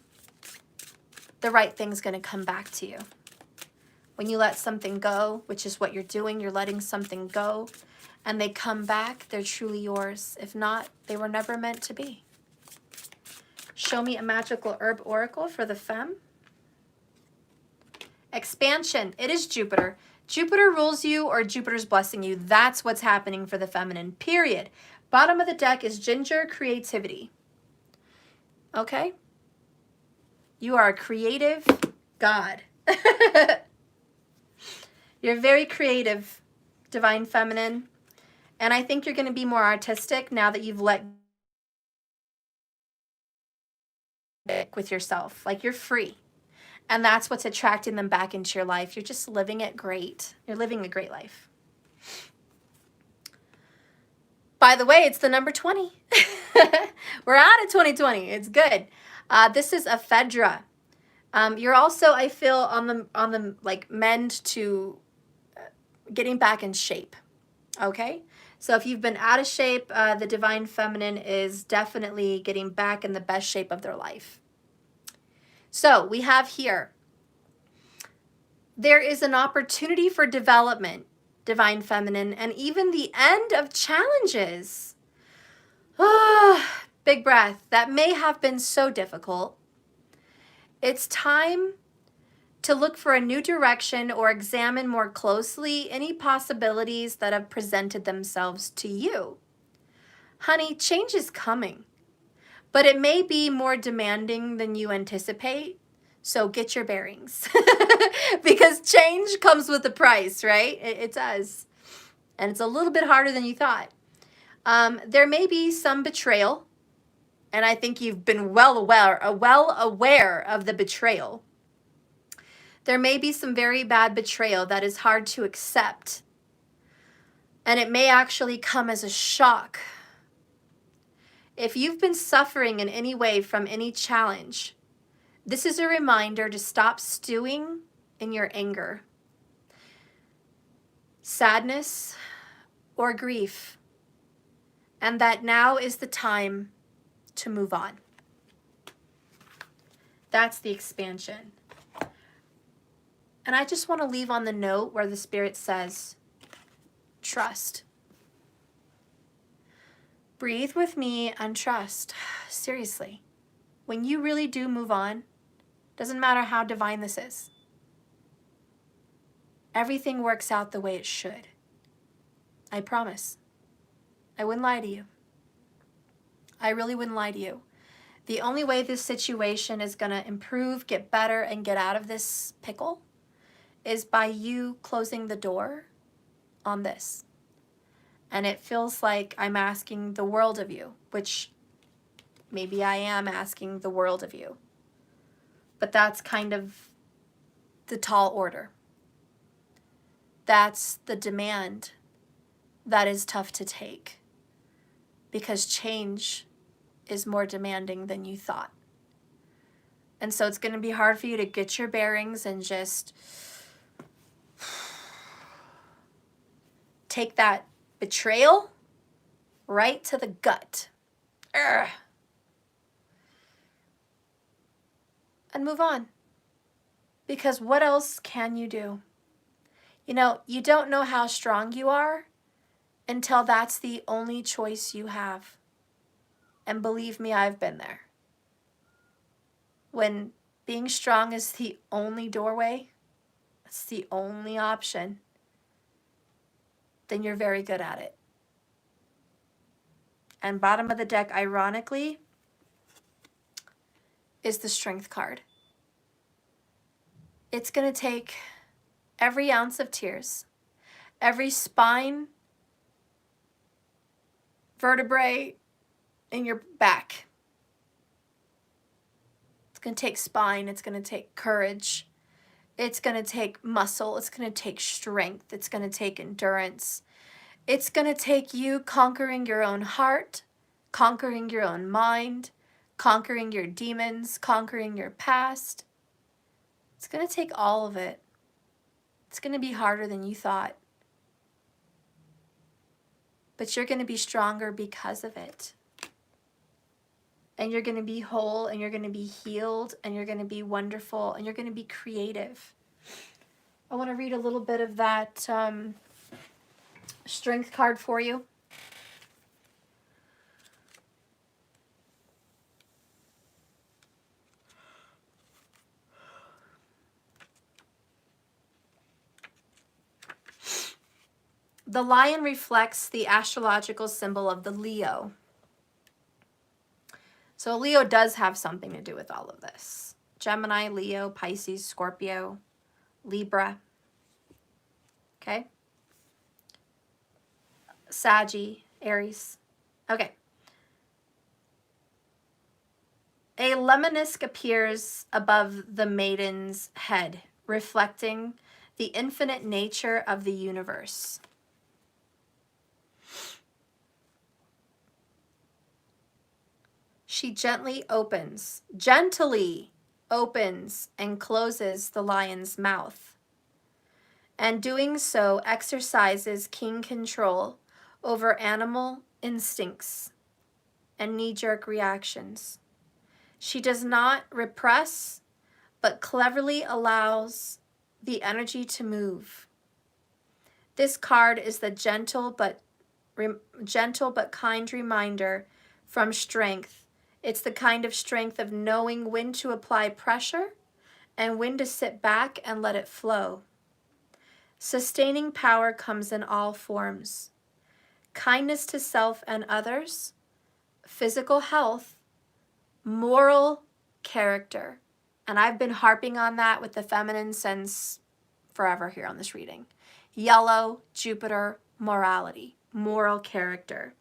the right thing's going to come back to you. When you let something go, which is what you're doing, you're letting something go, and they come back, they're truly yours. If not, they were never meant to be. Show me a magical herb oracle for the femme. Expansion. It is Jupiter. Jupiter rules you or Jupiter's blessing you. That's what's happening for the feminine, period. Bottom of the deck is ginger, creativity. Okay? You are a creative God. You're very creative, Divine Feminine. And I think you're going to be more artistic now that you've let with yourself. Like you're free. And that's what's attracting them back into your life. You're just living it great. You're living a great life. By the way, it's the number 20. We're out of 2020. It's good. This is ephedra. You're also, I feel, on the like mend to getting back in shape. Okay? So if you've been out of shape, the divine feminine is definitely getting back in the best shape of their life. So we have here, there is an opportunity for development, divine feminine, and even the end of challenges. Big breath. That may have been so difficult. It's time to look for a new direction or examine more closely any possibilities that have presented themselves to you. Honey, change is coming, but it may be more demanding than you anticipate. So get your bearings because change comes with a price, right? It does. And it's a little bit harder than you thought. There may be some betrayal, and I think you've been well aware of the betrayal. There may be some very bad betrayal that is hard to accept, and it may actually come as a shock. If you've been suffering in any way from any challenge, this is a reminder to stop stewing in your anger, sadness, or grief, and that now is the time to move on. That's the expansion. And I just want to leave on the note where the Spirit says, trust. Breathe with me and trust. Seriously. When you really do move on, doesn't matter how divine this is, everything works out the way it should. I promise. I wouldn't lie to you. I really wouldn't lie to you. The only way this situation is going to improve, get better, and get out of this pickle is by you closing the door on this. And it feels like I'm asking the world of you, which maybe I am asking the world of you. But that's kind of the tall order. That's the demand that is tough to take, because change is more demanding than you thought. And so it's going to be hard for you to get your bearings and just take that betrayal right to the gut. Urgh. And move on. Because what else can you do? You know, you don't know how strong you are until that's the only choice you have. And believe me, I've been there. When being strong is the only doorway, it's the only option, then you're very good at it. And bottom of the deck, ironically, is the Strength card. It's going to take every ounce of tears, every spine, vertebrae in your back. It's going to take spine. It's going to take courage. It's going to take muscle. It's going to take strength. It's going to take endurance. It's going to take you conquering your own heart, conquering your own mind, conquering your demons, conquering your past. It's going to take all of it. It's going to be harder than you thought. But you're going to be stronger because of it. And you're going to be whole, and you're going to be healed, and you're going to be wonderful, and you're going to be creative. I want to read a little bit of that Strength card for you. The lion reflects the astrological symbol of the Leo. So Leo does have something to do with all of this. Gemini, Leo, Pisces, Scorpio, Libra. Okay? Saggy, Aries. Okay. A lemonisk appears above the maiden's head, reflecting the infinite nature of the universe. She gently opens and closes the lion's mouth, and doing so exercises keen control over animal instincts and knee-jerk reactions. She does not repress, but cleverly allows the energy to move. This card is the gentle but kind reminder from strength. It's the kind of strength of knowing when to apply pressure and when to sit back and let it flow. Sustaining power comes in all forms. Kindness to self and others, physical health, moral character. And I've been harping on that with the feminine since forever here on this reading. Yellow, Jupiter, morality, moral character.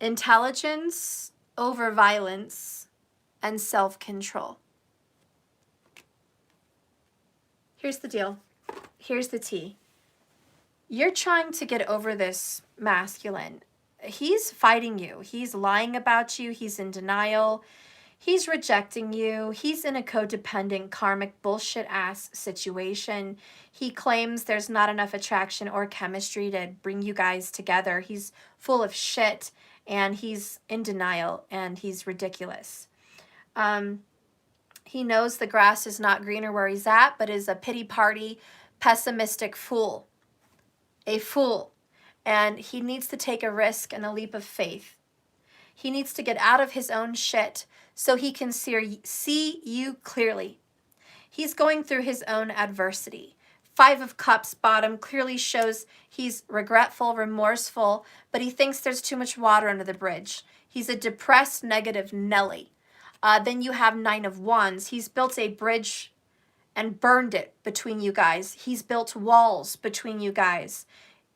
Intelligence over violence and self-control. Here's the deal. Here's the tea. You're trying to get over this masculine. He's fighting you. He's lying about you. He's in denial. He's rejecting you. He's in a codependent, karmic, bullshit-ass situation. He claims there's not enough attraction or chemistry to bring you guys together. He's full of shit, and he's in denial, and he's ridiculous. He knows the grass is not greener where he's at, but is a pity party, pessimistic fool. A fool. And he needs to take a risk and a leap of faith. He needs to get out of his own shit so he can see you clearly. He's going through his own adversity. 5 of Cups bottom clearly shows he's regretful, remorseful, but he thinks there's too much water under the bridge. He's a depressed, negative Nelly. Then you have 9 of Wands. He's built a bridge and burned it between you guys. He's built walls between you guys.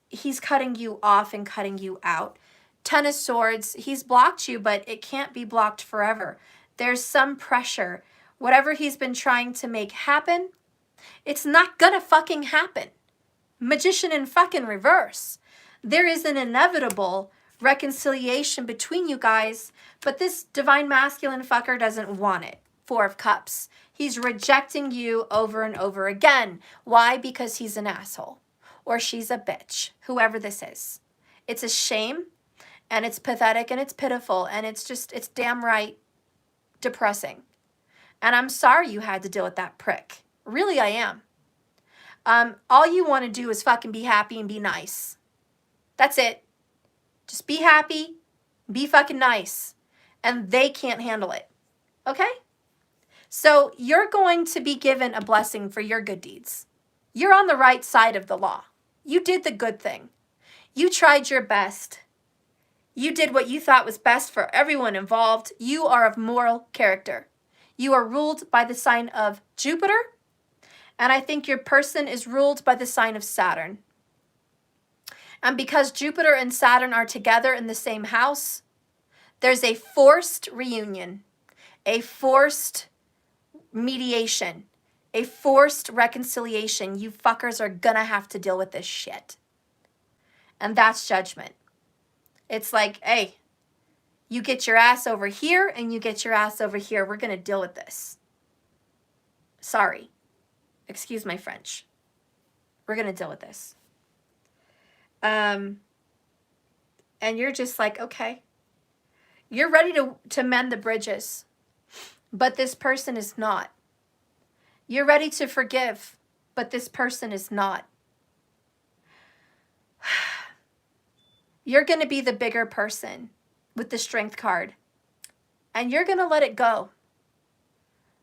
He's cutting you off and cutting you out. 10 of Swords, he's blocked you, but it can't be blocked forever. There's some pressure. Whatever he's been trying to make happen, it's not gonna fucking happen. Magician in fucking reverse. There is an inevitable reconciliation between you guys, but this divine masculine fucker doesn't want it. 4 of Cups. He's rejecting you over and over again. Why? Because he's an asshole. Or she's a bitch. Whoever this is. It's a shame. And it's pathetic and it's pitiful. And it's damn right depressing. And I'm sorry you had to deal with that prick. Really, I am. All you want to do is fucking be happy and be nice. That's it. Just be happy. Be fucking nice. And they can't handle it. Okay? So you're going to be given a blessing for your good deeds. You're on the right side of the law. You did the good thing. You tried your best. You did what you thought was best for everyone involved. You are of moral character. You are ruled by the sign of Jupiter, and I think your person is ruled by the sign of Saturn. And because Jupiter and Saturn are together in the same house, there's a forced reunion, a forced mediation, a forced reconciliation. You fuckers are gonna have to deal with this shit. And that's judgment. It's like, hey, you get your ass over here and you get your ass over here. We're gonna deal with this. Sorry. Excuse my French. We're gonna deal with this. And you're just like, okay. You're ready to mend the bridges, but this person is not. You're ready to forgive, but this person is not. You're going to be the bigger person with the Strength card, and you're going to let it go.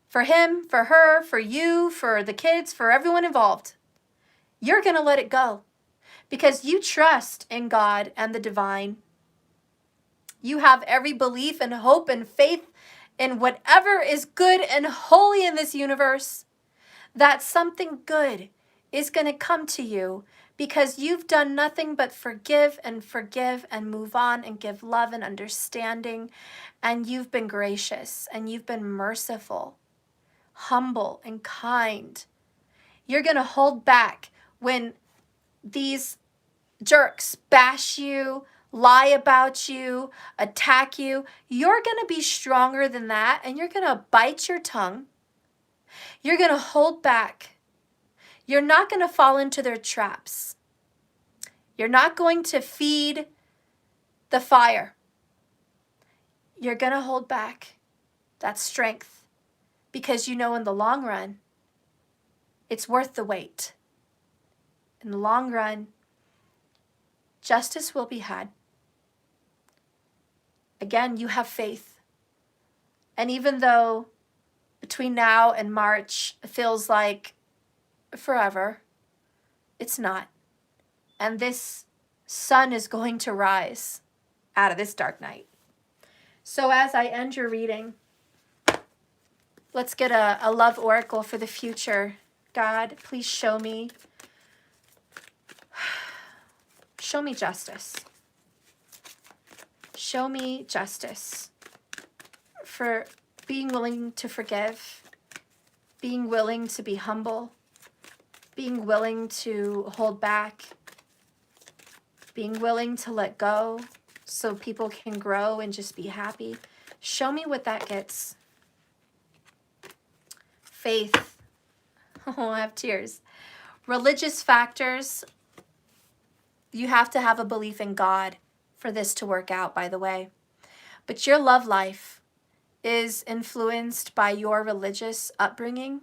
For him, for her, for you, for the kids, for everyone involved. You're going to let it go because you trust in God and the divine. You have every belief and hope and faith in whatever is good and holy in this universe, that something good is going to come to you because you've done nothing but forgive and move on and give love and understanding, and you've been gracious and you've been merciful, humble and kind. You're going to hold back when these jerks bash you, lie about you, attack you. You're going to be stronger than that, and you're going to bite your tongue. You're going to hold back. You're not going to fall into their traps. You're not going to feed the fire. You're going to hold back. That's strength, because you know in the long run, it's worth the wait. In the long run, justice will be had. Again, you have faith. And even though between now and March it feels like forever, it's not. And this sun is going to rise out of this dark night. So as I end your reading, let's get a love oracle for the future. God, please show me justice. Show me justice for being willing to forgive, being willing to be humble, being willing to hold back, being willing to let go so people can grow and just be happy. Show me what that gets. Faith. Oh, I have tears. Religious factors. You have to have a belief in God for this to work out, by the way. But your love life is influenced by your religious upbringing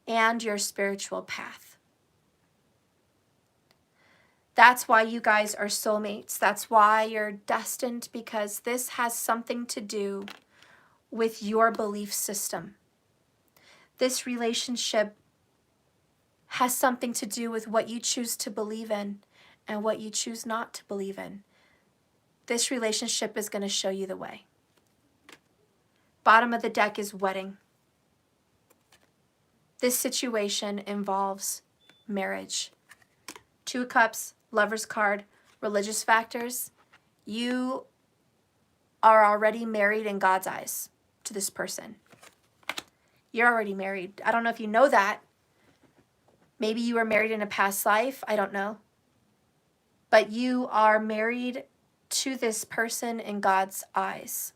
and your spiritual path. That's why you guys are soulmates. That's why you're destined, because this has something to do with your belief system. This relationship has something to do with what you choose to believe in and what you choose not to believe in. This relationship is going to show you the way. Bottom of the deck is wedding. This situation involves marriage. Two of Cups, Lover's card, religious factors. You are already married in God's eyes to this person. You're already married. I don't know if you know that. Maybe you were married in a past life. I don't know. But you are married to this person in God's eyes.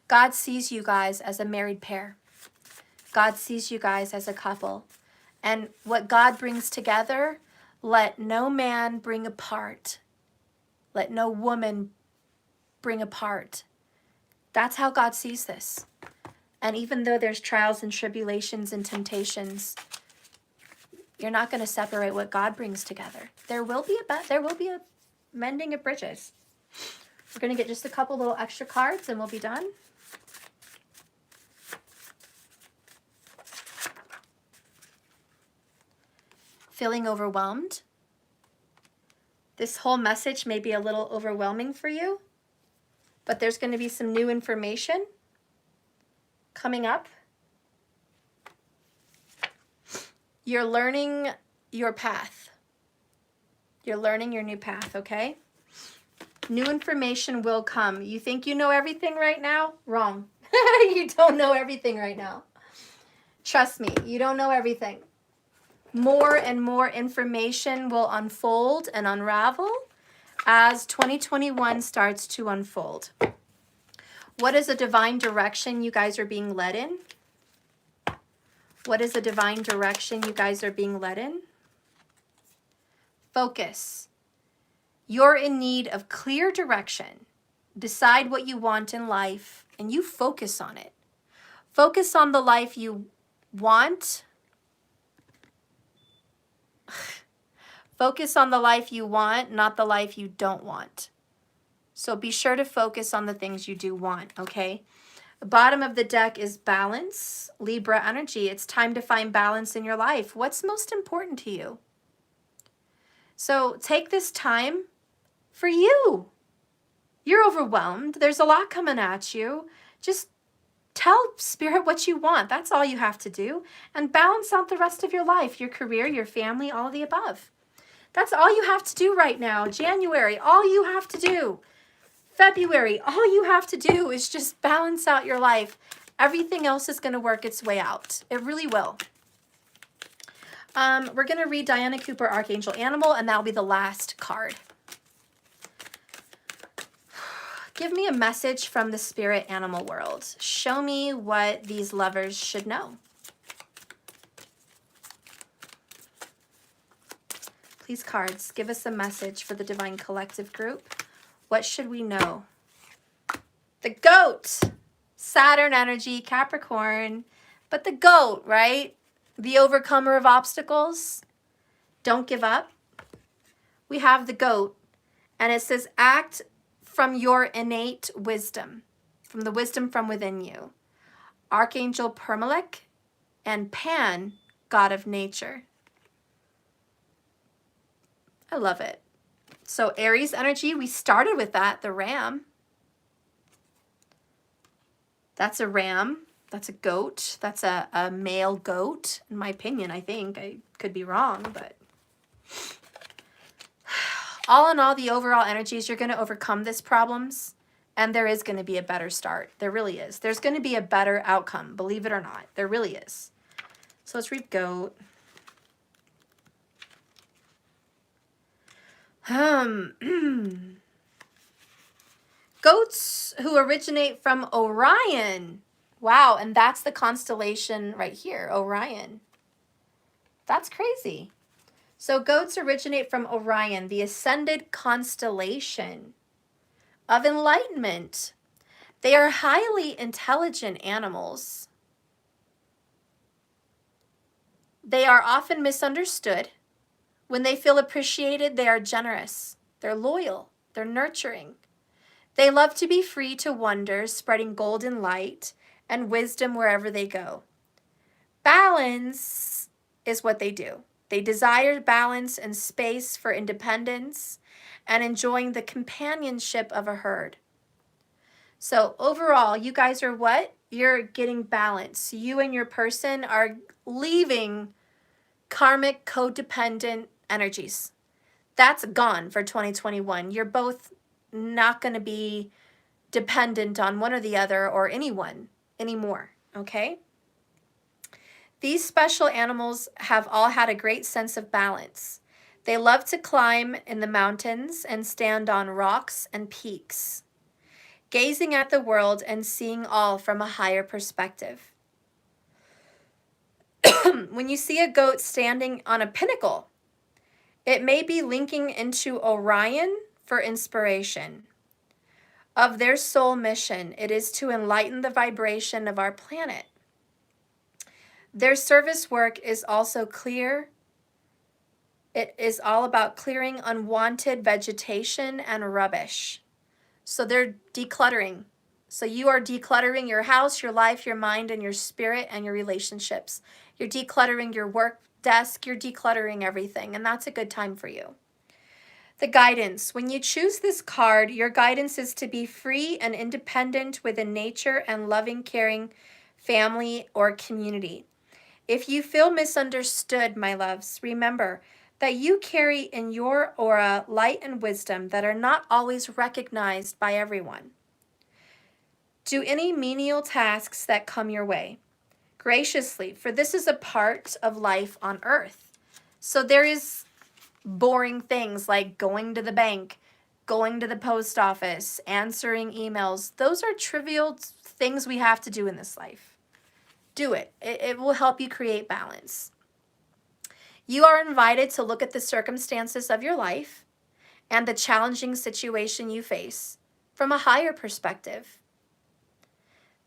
God sees you guys as a married pair. God sees you guys as a couple. And what God brings together, let no man bring apart. Let no woman bring apart. That's how God sees this. And even though there's trials and tribulations and temptations, you're not going to separate what God brings together. There will be a mending of bridges. We're going to get just a couple little extra cards and we'll be done. Feeling overwhelmed? This whole message may be a little overwhelming for you, but there's going to be some new information coming up. You're learning your path. You're learning your new path, okay? New information will come. You think you know everything right now? Wrong. You don't know everything right now. Trust me, you don't know everything. More and more information will unfold and unravel as 2021 starts to unfold. What is a divine direction you guys are being led in? What is a divine direction you guys are being led in? Focus. You're in need of clear direction. Decide what you want in life and you focus on it. Focus on the life you want. Focus on the life you want, not the life you don't want. So be sure to focus on the things you do want, okay? The bottom of the deck is balance, Libra energy. It's time to find balance in your life. What's most important to you? So take this time for you. You're overwhelmed. There's a lot coming at you. Just tell Spirit what you want. That's all you have to do. And balance out the rest of your life, your career, your family, all of the above. That's all you have to do right now. January, all you have to do. February, all you have to do is just balance out your life. Everything else is going to work its way out. It really will. We're going to read Diana Cooper, Archangel Animal, and that'll be the last card. Give me a message from the spirit animal world. Show me what these lovers should know. Please, cards, give us a message for the Divine Collective group. What should we know? The goat. Saturn energy, Capricorn. But the goat, right? The overcomer of obstacles. Don't give up. We have the goat. And it says, act from your innate wisdom, from the wisdom from within you. Archangel Permalek and Pan, God of nature. I love it. So Aries energy, we started with that, the ram. That's a ram. That's a goat. That's a male goat, in my opinion, I think. I could be wrong, but... all in all, the overall energies, you're going to overcome these problems, and there is going to be a better start. There really is. There's going to be a better outcome, believe it or not. There really is. So let's read goat. Goats who originate from Orion. Wow, and that's the constellation right here, Orion. That's crazy. So goats originate from Orion, the ascended constellation of enlightenment. They are highly intelligent animals. They are often misunderstood. When they feel appreciated, they are generous. They're loyal. They're nurturing. They love to be free to wander, spreading golden light and wisdom wherever they go. Balance is what they do. They desire balance and space for independence and enjoying the companionship of a herd. So overall, you guys are what? You're getting balance. You and your person are leaving karmic codependent energies. That's gone for 2021. You're both not going to be dependent on one or the other or anyone anymore, okay? These special animals have all had a great sense of balance. They love to climb in the mountains and stand on rocks and peaks, gazing at the world and seeing all from a higher perspective. When you see a goat standing on a pinnacle, it may be linking into Orion for inspiration. Of their soul mission, it is to enlighten the vibration of our planet. Their service work is also clear. It is all about clearing unwanted vegetation and rubbish. So they're decluttering. So you are decluttering your house, your life, your mind, and your spirit, and your relationships. You're decluttering your work desk. You're decluttering everything, and that's a good time for you. The guidance. When you choose this card, your guidance is to be free and independent within nature and loving, caring family or community. If you feel misunderstood, my loves, remember that you carry in your aura light and wisdom that are not always recognized by everyone. Do any menial tasks that come your way graciously, for this is a part of life on earth. So there is boring things like going to the bank, going to the post office, answering emails. Those are trivial things we have to do in this life. Do it. It will help you create balance. You are invited to look at the circumstances of your life and the challenging situation you face from a higher perspective.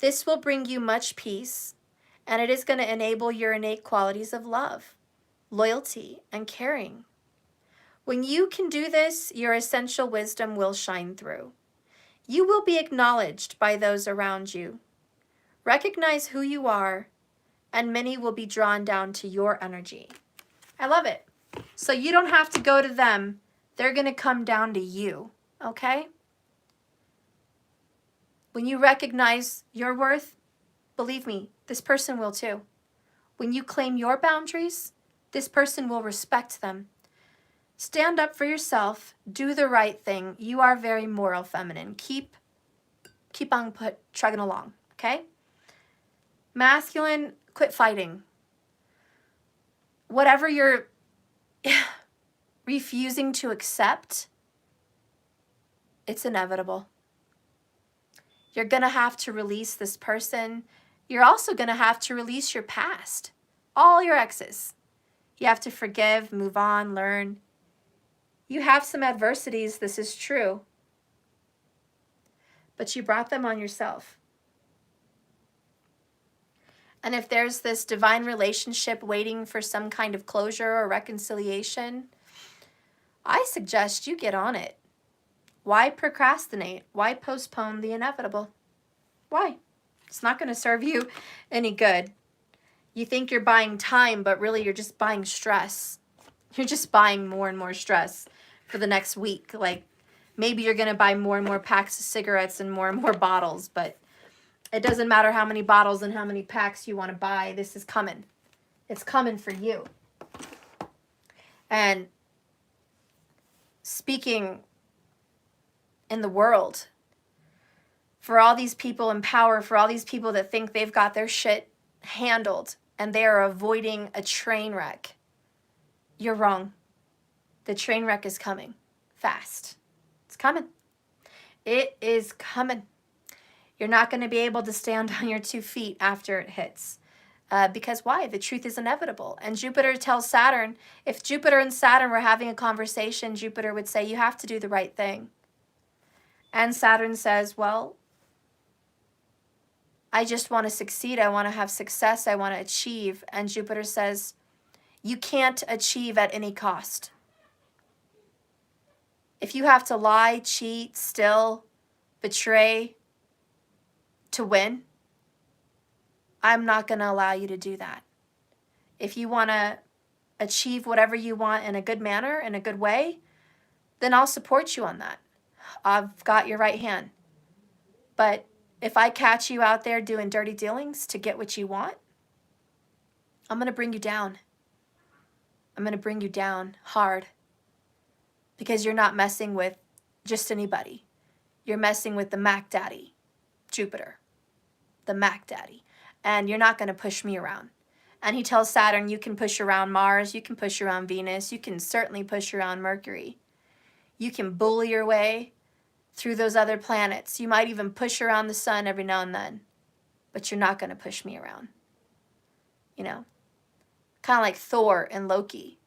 This will bring you much peace, and it is going to enable your innate qualities of love, loyalty, and caring. When you can do this, your essential wisdom will shine through. You will be acknowledged by those around you. Recognize who you are, and many will be drawn down to your energy. I love it. So you don't have to go to them. They're going to come down to you. okay? When you recognize your worth, believe me, this person will too. When you claim your boundaries, this person will respect them. Stand up for yourself. Do the right thing. You are very moral feminine. Keep on trugging along, okay? Masculine, quit fighting. Whatever you're refusing to accept, it's inevitable. You're going to have to release this person. You're also going to have to release your past, all your exes. You have to forgive, move on, learn. You have some adversities, this is true, but you brought them on yourself. And if there's this divine relationship waiting for some kind of closure or reconciliation, I suggest you get on it. Why procrastinate? Why postpone the inevitable? Why? It's not going to serve you any good. You think you're buying time, but really you're just buying stress. You're just buying more and more stress for the next week. Like, maybe you're going to buy more and more packs of cigarettes and more bottles, but it doesn't matter how many bottles and how many packs you want to buy. This is coming. It's coming for you. And speaking in the world, for all these people in power, for all these people that think they've got their shit handled and they are avoiding a train wreck, you're wrong. The train wreck is coming fast. It's coming. It is coming. You're not going to be able to stand on your 2 feet after it hits. Because why? The truth is inevitable. And Jupiter tells Saturn, if Jupiter and Saturn were having a conversation, Jupiter would say, you have to do the right thing. And Saturn says, well, I just want to succeed. I want to have success. I want to achieve. And Jupiter says, you can't achieve at any cost. If you have to lie, cheat, steal, betray to win, I'm not going to allow you to do that. If you want to achieve whatever you want in a good manner, in a good way, then I'll support you on that. I've got your right hand. But if I catch you out there doing dirty dealings to get what you want, I'm going to bring you down. I'm going to bring you down hard. Because you're not messing with just anybody. You're messing with the Mac Daddy, Jupiter. The Mac Daddy. And you're not going to push me around. And he tells Saturn, you can push around Mars, you can push around Venus, you can certainly push around Mercury. You can bully your way through those other planets. You might even push around the sun every now and then. But you're not going to push me around. You know? Kind of like Thor and Loki.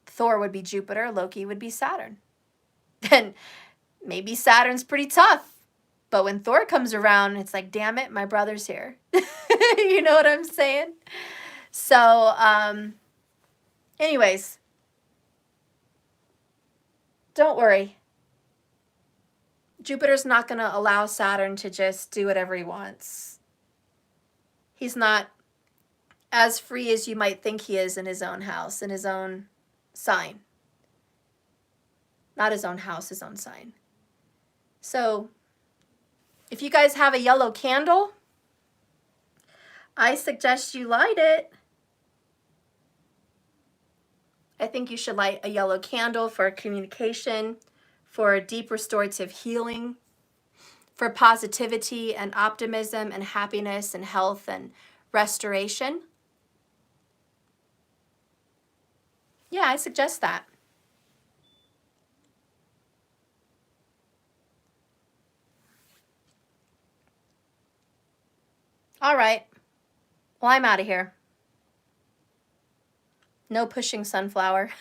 Thor would be Jupiter, Loki would be Saturn. Then maybe Saturn's pretty tough. But when Thor comes around, it's like, damn it, my brother's here. You know what I'm saying? So, anyways, don't worry. Jupiter's not going to allow Saturn to just do whatever he wants. He's not as free as you might think he is in his own house, in his own sign. Not his own house, his own sign. So, if you guys have a yellow candle, I suggest you light it. I think you should light a yellow candle for communication, for deep restorative healing, for positivity and optimism and happiness and health and restoration. Yeah, I suggest that. All right. Well, I'm out of here. No pushing, sunflower.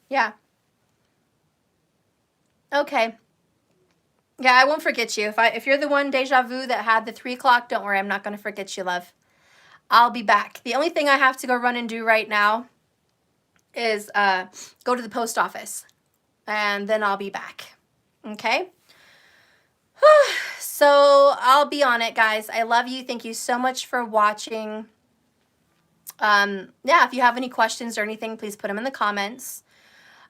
Yeah. Okay. Yeah, I won't forget you. If you're the one deja vu that had the 3 o'clock, don't worry, I'm not going to forget you, love. I'll be back. The only thing I have to go run and do right now is go to the post office. And then I'll be back. Okay? So I'll be on it, guys. I love you. Thank you so much for watching. Yeah, if you have any questions or anything, please put them in the comments.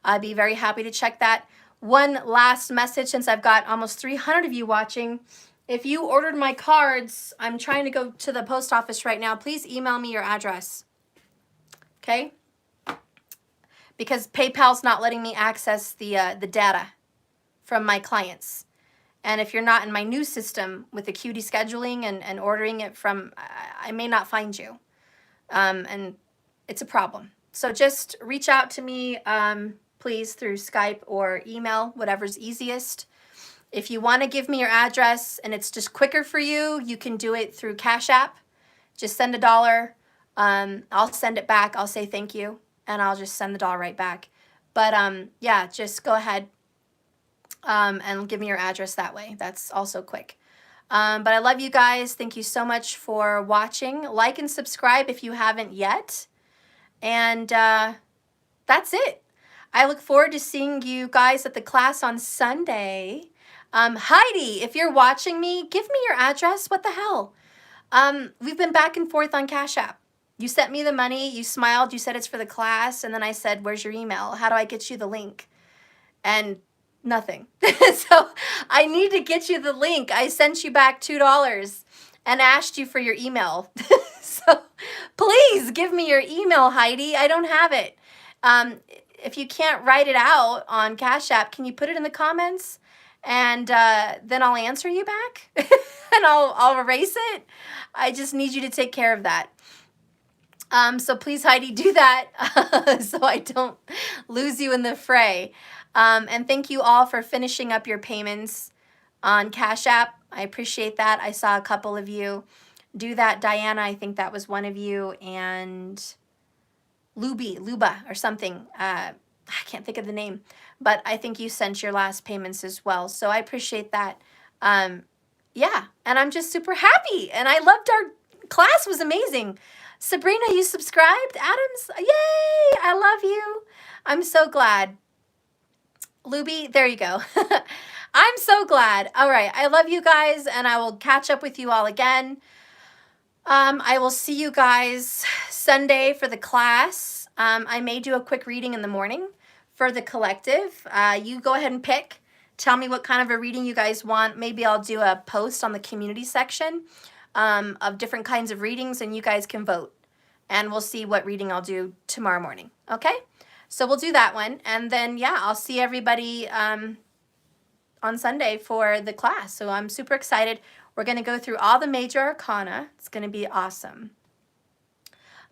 I'd be very happy to check that. one last message since I've got almost 300 of you watching. If you ordered my cards, I'm trying to go to the post office right now. Please email me your address, okay? Because PayPal's not letting me access the data from my clients. And if you're not in my new system with the QD scheduling and ordering it from, I may not find you. And it's a problem. So just reach out to me, please, through Skype or email, whatever's easiest. If you want to give me your address and it's just quicker for you, you can do it through Cash App. Just send $1. I'll send it back. I'll say thank you, and I'll just send the $1 right back. But yeah, just go ahead and give me your address that way. That's also quick. But I love you guys. Thank you so much for watching. Like and subscribe if you haven't yet. And that's it. I look forward to seeing you guys at the class on Sunday. Heidi, if you're watching me, give me your address. What the hell? We've been back and forth on Cash App. You sent me the money. You smiled. You said it's for the class. And then I said, where's your email? How do I get you the link? And nothing. So I need to get you the link. I sent you back $2 and asked you for your email. So please give me your email, Heidi. I don't have it. If you can't write it out on Cash App, can you put it in the comments? And then I'll answer you back and I'll erase it. I just need you to take care of that. So please, Heidi, do that so I don't lose you in the fray. And thank you all for finishing up your payments on Cash App. I appreciate that. I saw a couple of you do that. Diana, I think that was one of you, and Luba or something. I can't think of the name, but I think you sent your last payments as well. So I appreciate that. Yeah, and I'm just super happy. And I loved our class. Was amazing. Sabrina, you subscribed? Adams, yay! I love you. I'm so glad. Luby, there you go. I'm so glad. All right, I love you guys, and I will catch up with you all again. I will see you guys Sunday for the class. I may do a quick reading in the morning for the collective. You go ahead and pick. Tell me what kind of a reading you guys want. Maybe I'll do a post on the community section of different kinds of readings, and you guys can vote. And we'll see what reading I'll do tomorrow morning. Okay? So we'll do that one. And then, yeah, I'll see everybody on Sunday for the class. So I'm super excited. We're going to go through all the major arcana. It's going to be awesome.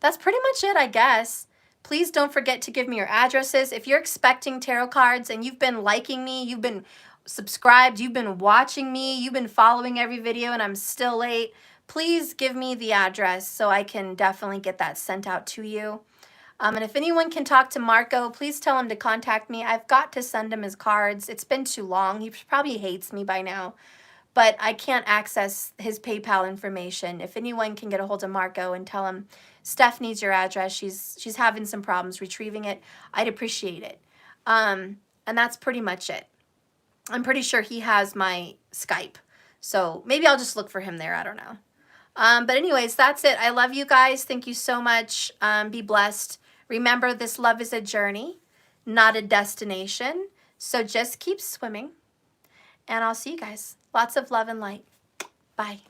That's pretty much it, I guess. Please don't forget to give me your addresses. If you're expecting tarot cards and you've been liking me, you've been subscribed, you've been watching me, you've been following every video and I'm still late, please give me the address so I can definitely get that sent out to you. And if anyone can talk to Marco, please tell him to contact me. I've got to send him his cards. It's been too long. He probably hates me by now, but I can't access his PayPal information. If anyone can get a hold of Marco and tell him Steph needs your address, she's having some problems retrieving it, I'd appreciate it. And that's pretty much it. I'm pretty sure he has my Skype, so maybe I'll just look for him there. I don't know. But anyways, that's it. I love you guys. Thank you so much. Be blessed. Remember, this love is a journey, not a destination. So just keep swimming. And I'll see you guys. Lots of love and light. Bye.